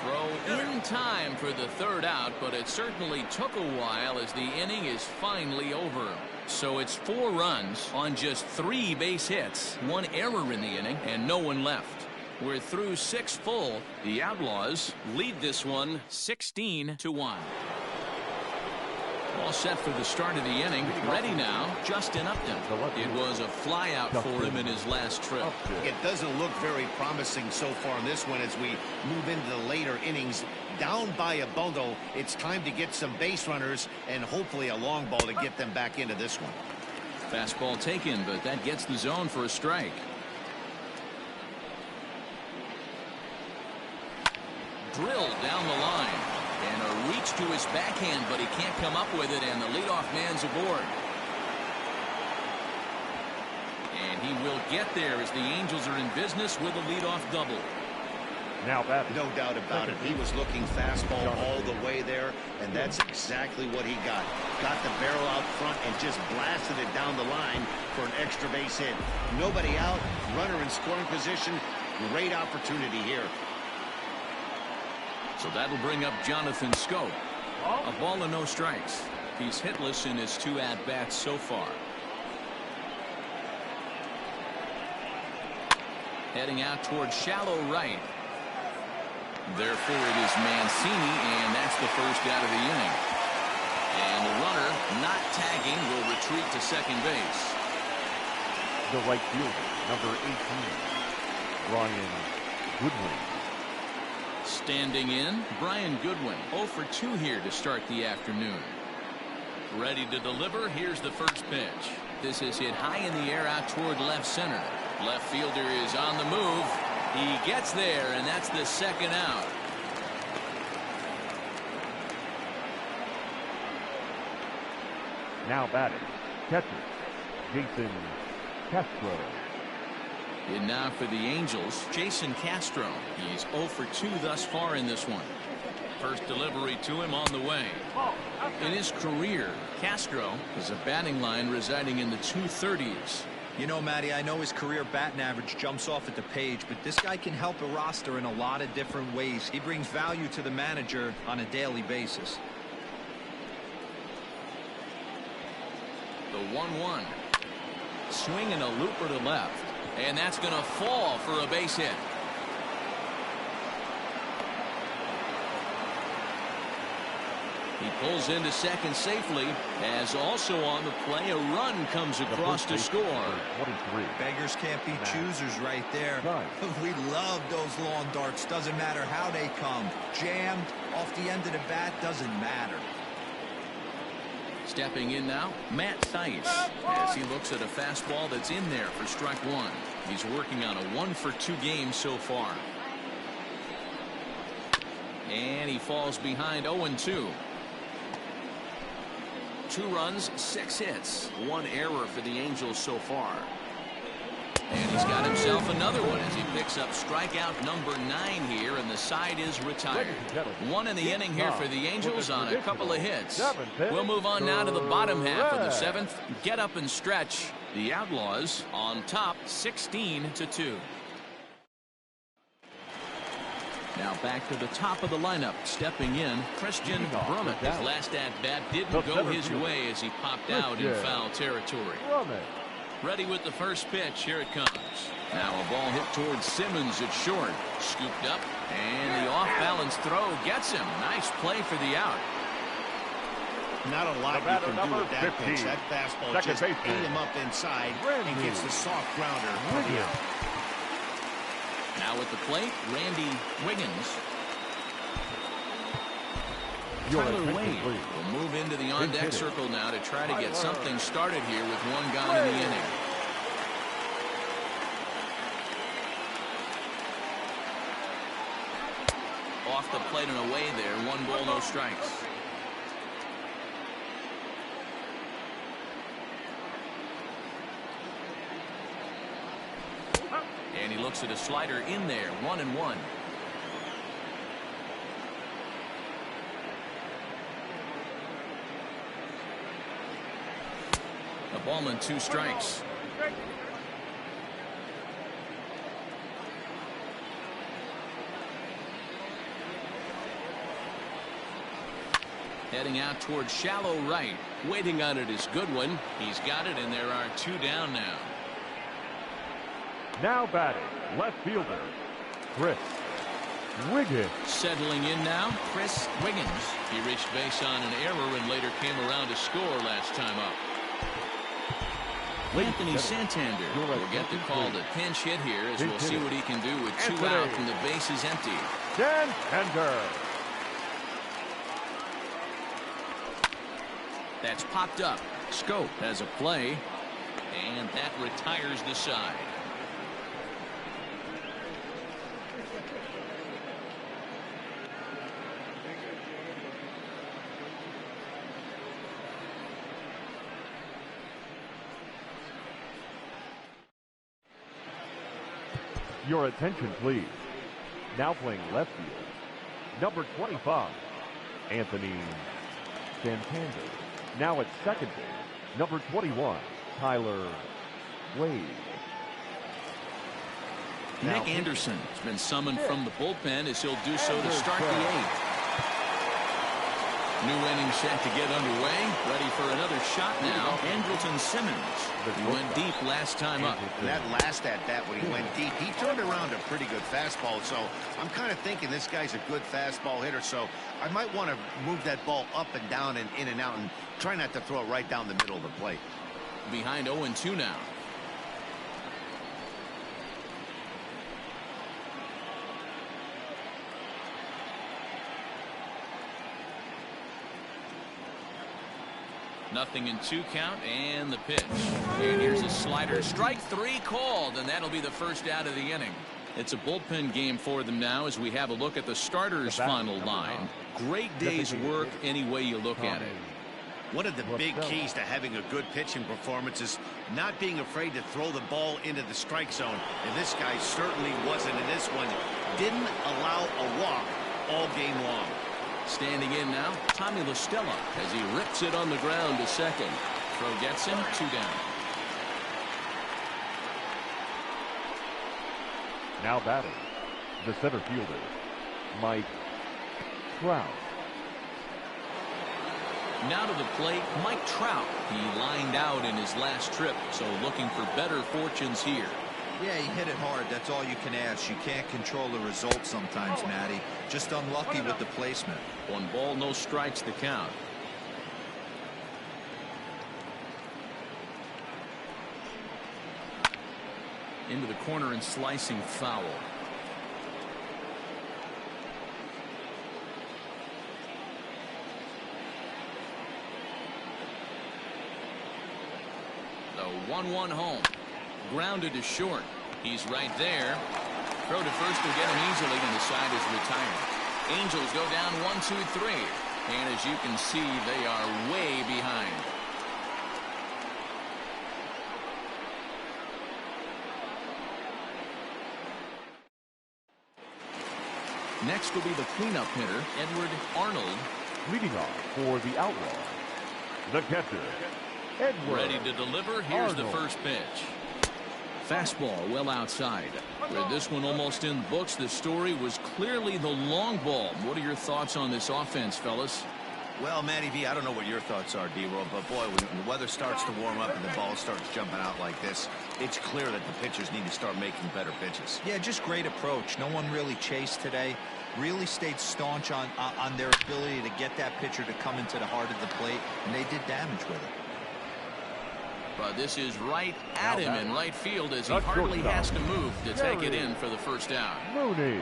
Throw in time for the third out, but it certainly took a while as the inning is finally over. So it's 4 runs on just 3 base hits, 1 error in the inning, and no one left. We're through 6 full. The Outlaws lead this one 16-1. All set for the start of the inning. Ready now, Justin Upton. It was a fly out for him in his last trip. It doesn't look very promising so far in this one as we move into the later innings. Down by a bundle, it's time to get some base runners and hopefully a long ball to get them back into this one. Fastball taken, but that gets the zone for a strike. Drilled down the line. And a reach to his backhand, but he can't come up with it, and the leadoff man's aboard. And he will get there as the Angels are in business with a leadoff double. Now batting. No doubt about it. He was looking fastball all the way there, and that's exactly what he got. Got the barrel out front and just blasted it down the line for an extra base hit. Nobody out, runner in scoring position. Great opportunity here. So that'll bring up Jonathan Scope. A ball and no strikes. He's hitless in his 2 at-bats so far. Heading out towards shallow right. Therefore it is Mancini, and that's the first out of the inning. And the runner, not tagging, will retreat to second base. The right fielder, number 18, Brian Goodwin. Standing in, Brian Goodwin. 0 for 2 here to start the afternoon. Ready to deliver. Here's the first pitch. This is hit high in the air out toward left center. Left fielder is on the move. He gets there, and that's the second out. Now batting, catcher, Jason Castro. And now for the Angels, Jason Castro. He's 0 for 2 thus far in this one. First delivery to him on the way. In his career, Castro has a batting line residing in the 230s. You know, Matty, I know his career batting average jumps off at the page, but this guy can help a roster in a lot of different ways. He brings value to the manager on a daily basis. The 1-1. Swinging a looper to left. And that's going to fall for a base hit. He pulls into second safely, as also on the play a run comes across to score. 23. Beggars can't be choosers right there. We love those long darts. Doesn't matter how they come. Jammed off the end of the bat, doesn't matter. Stepping in now, Matt Theis, as he looks at a fastball that's in there for strike 1. He's working on a 1 for 2 game so far. And he falls behind 0-2. 2 runs, 6 hits, 1 error for the Angels so far. And he's got himself another one as he picks up strikeout number 9 here, and the side is retired. 1 in the inning here for the Angels on a couple of hits. We'll move on now to the bottom half of the 7th. Get up and stretch. The Outlaws on top 16-2. Now back to the top of the lineup. Stepping in, Christian Brummett. His last at-bat didn't go his way as he popped out in foul territory. Ready with the first pitch. Here it comes. Now a ball hit towards Simmons at short. Scooped up, and the off-balance throw gets him. Nice play for the out. Not a lot you can do with that pitch. That fastball just ate him up inside and gets the soft grounder for the out. Now at the plate, Randy Wiggins. Tyler Wade will move into the on-deck circle now to try to get something started here with 1 gone in the inning. Off the plate and away there. 1 ball, no strikes. And he looks at a slider in there. 1-1. A ball and 2 strikes. Heading out towards shallow right. Waiting on it is Goodwin. He's got it, and there are 2 down now. Now batting, left fielder, Chris Wiggins. Settling in now, Chris Wiggins. He reached base on an error and later came around to score last time up. Anthony Santander will get the call to pinch hit here as we'll see what he can do with 2 out and the base is empty. Santander. That's popped up. Scope has a play, and that retires the side. Your attention, please. Now playing left field, number 25, Anthony Santander. Now at second base, number 21, Tyler Wade. Nick Anderson has been summoned from the bullpen as he'll do so to start the 8th. New inning set to get underway. Ready for another shot now. Andrelton Simmons. He went deep last time up. That last at-bat when he went deep, he turned around a pretty good fastball. So I'm kind of thinking this guy's a good fastball hitter. So I might want to move that ball up and down and in and out and try not to throw it right down the middle of the plate. Behind 0-2 now. Nothing in 2 count, and the pitch. And here's a slider. Strike 3 called, and that'll be the first out of the inning. It's a bullpen game for them now as we have a look at the starters' final line. Great day's work any way you look at it. One of the big keys to having a good pitching performance is not being afraid to throw the ball into the strike zone. And this guy certainly wasn't in this one. Didn't allow a walk all game long. Standing in now, Tommy La Stella as he rips it on the ground to second. Throw gets him, 2 down. Now batting, the center fielder, Mike Trout. Now to the plate, Mike Trout. He lined out in his last trip, so looking for better fortunes here. Yeah, he hit it hard. That's all you can ask. You can't control the result sometimes, Matty. Just unlucky with the placement. 1 ball, no strikes the count. Into the corner and slicing foul. The 1-1 home. Grounded to short. He's right there. Throw to first will get him easily, and the side is retired. Angels go down 1-2-3. And as you can see, they are way behind. Next will be the cleanup hitter, Edward Arnold. Leading off for the Outlaws, the catcher, Edward. Ready to deliver. Here's the first pitch. Fastball well outside. With this one almost in the books, the story was clearly the long ball. What are your thoughts on this offense, fellas? Well, Matty V, I don't know what your thoughts are, D-Roll, but boy, when the weather starts to warm up and the ball starts jumping out like this, it's clear that the pitchers need to start making better pitches. Yeah, just great approach. No one really chased today. Really stayed staunch on their ability to get that pitcher to come into the heart of the plate, and they did damage with it. But this is right at him in right field as he hardly has to move to take it in for the first out. Mooney.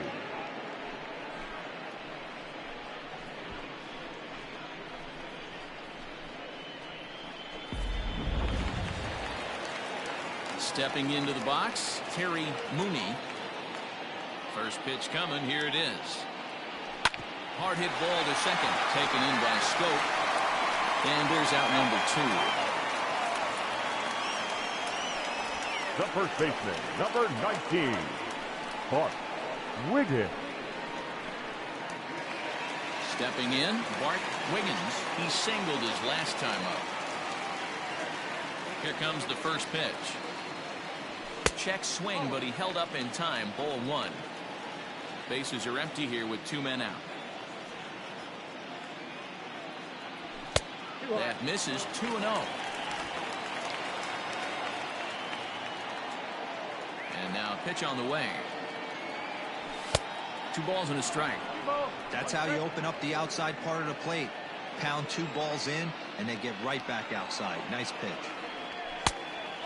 Stepping into the box, Terry Mooney. First pitch coming. Here it is. Hard hit ball to second. Taken in by Scope. And there's out number 2. The first baseman, number 19, Bart Wiggins. Stepping in, Bart Wiggins. He singled his last time up. Here comes the first pitch. Check swing, but he held up in time. Ball 1. Bases are empty here with 2 men out. That misses. 2-0. And now pitch on the way. 2 balls and a strike. That's how you open up the outside part of the plate. Pound 2 balls in, and they get right back outside. Nice pitch.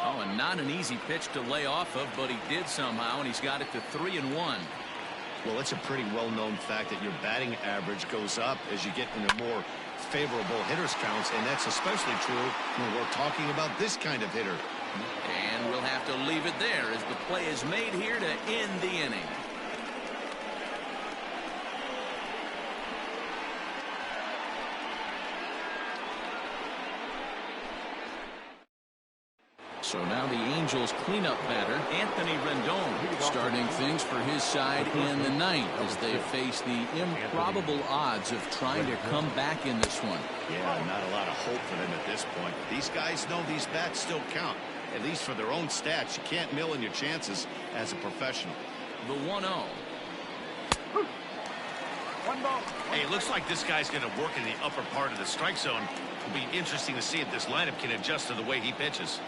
Oh, and not an easy pitch to lay off of, but he did somehow, and he's got it to 3-1. Well, it's a pretty well-known fact that your batting average goes up as you get into more favorable hitters counts, and that's especially true when we're talking about this kind of hitter. And we'll have to leave it there as the play is made here to end the inning. So now the Angels cleanup batter, Anthony Rendon, starting things for his side in the 9th as they face the improbable odds of trying to come back in this one. Yeah, not a lot of hope for them at this point. These guys know these bats still count, at least for their own stats. You can't mill in your chances as a professional. The 1-0. One ball. Hey, it looks like this guy's going to work in the upper part of the strike zone. It'll be interesting to see if this lineup can adjust to the way he pitches.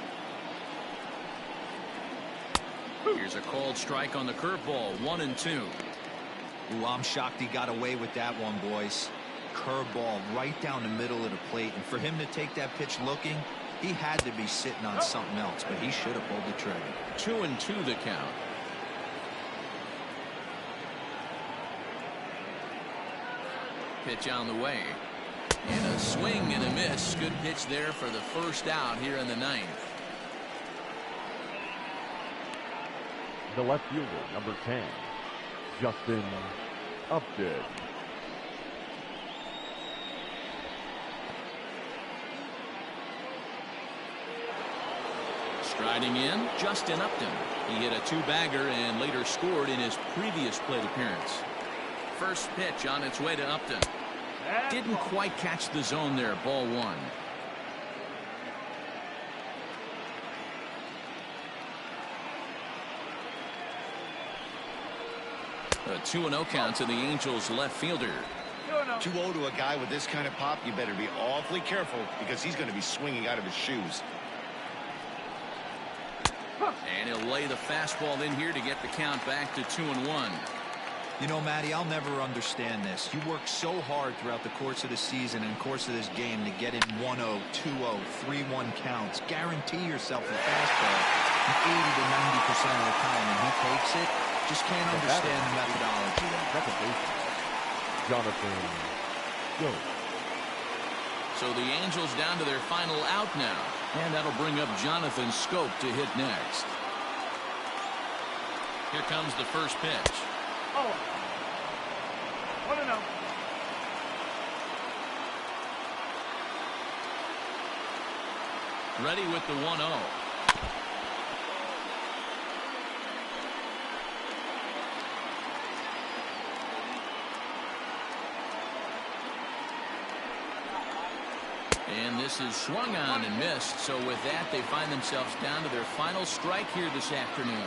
Here's a called strike on the curveball. 1-2. Ooh, I'm shocked he got away with that one, boys. Curveball right down the middle of the plate, and for him to take that pitch looking, he had to be sitting on something else, but he should have pulled the trigger. 2-2 the count. Pitch on the way. And a swing and a miss. Good pitch there for the first out here in the 9th. The left fielder, number 10, Justin Upton. Striding in, Justin Upton. He hit a 2-bagger and later scored in his previous plate appearance. First pitch on its way to Upton. Didn't quite catch the zone there. Ball 1. A 2-0 count to the Angels left fielder. 2-0 to a guy with this kind of pop, you better be awfully careful because he's going to be swinging out of his shoes. And he'll lay the fastball in here to get the count back to 2-1. You know, Matty, I'll never understand this. You work so hard throughout the course of the season and course of this game to get in 1-0, 2-0, 3-1 counts. Guarantee yourself a fastball 80 to 90% of the time, and he takes it. Just can't understand the methodology there. Jonathan Go. So the Angels down to their final out now. And that'll bring up Jonathan Scope to hit next. Here comes the first pitch. Oh. 1-0. Ready with the 1-0. And this is swung on and missed. So with that, they find themselves down to their final strike here this afternoon.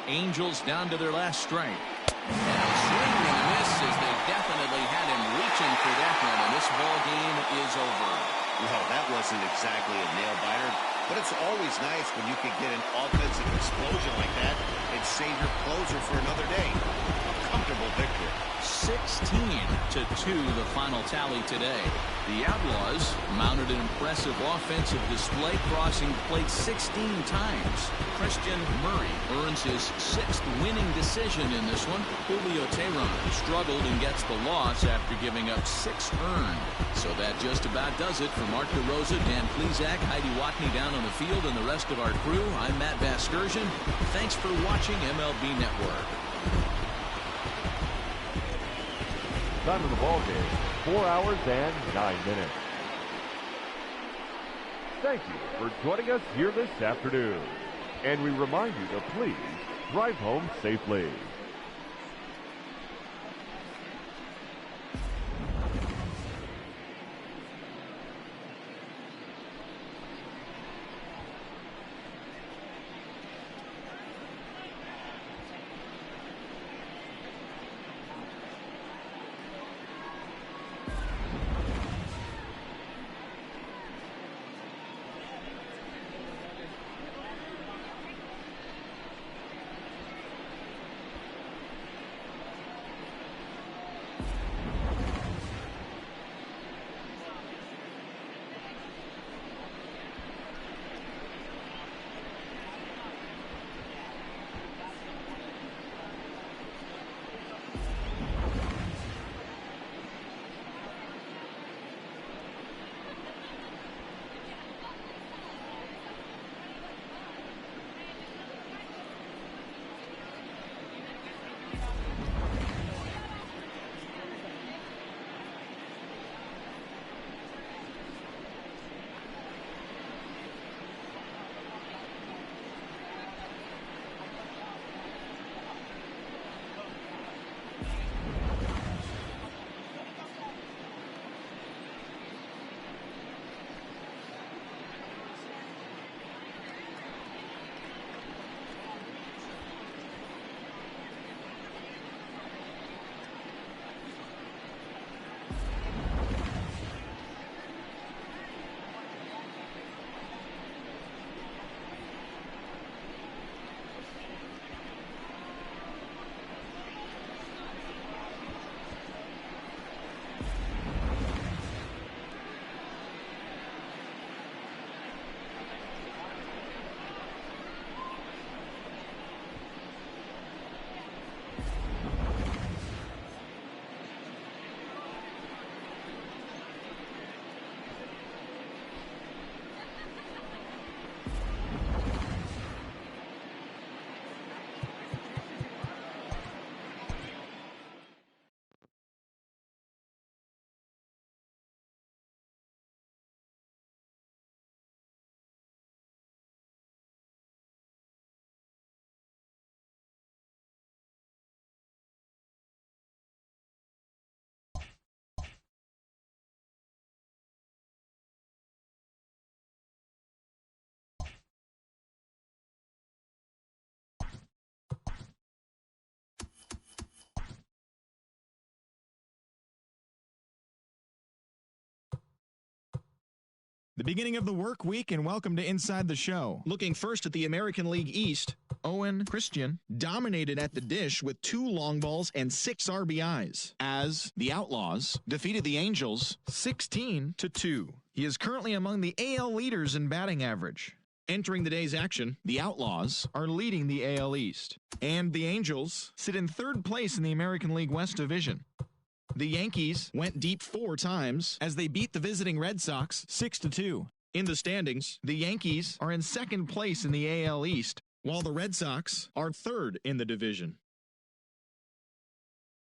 Angels down to their last strike. And a swing and a miss as they definitely had him reaching for that one. And this ball game is over. Well, that wasn't exactly a nail-biter, but it's always nice when you can get an offensive explosion like that and save your closer for another day. A comfortable victory. 16-2 the final tally today. The Outlaws mounted an impressive offensive display, crossing the plate 16 times. Christian Murray earns his 6th winning decision in this one. Julio Teheran struggled and gets the loss after giving up 6 earned. So that just about does it for Mark DeRosa, Dan Plesac, Heidi Watney down on the field, and the rest of our crew. I'm Matt Vasgersian. Thanks for watching MLB Network. Time of the ball game, 4 hours and 9 minutes. Thank you for joining us here this afternoon. And we remind you to please drive home safely. The beginning of the work week, and welcome to Inside the Show. Looking first at the American League East, Owen Christian dominated at the dish with 2 long balls and 6 RBIs as the Outlaws defeated the Angels 16-2. He is currently among the AL leaders in batting average. Entering the day's action, the Outlaws are leading the AL East, and the Angels sit in 3rd place in the American League West Division. The Yankees went deep 4 times as they beat the visiting Red Sox 6-2. In the standings, the Yankees are in 2nd place in the AL East, while the Red Sox are 3rd in the division.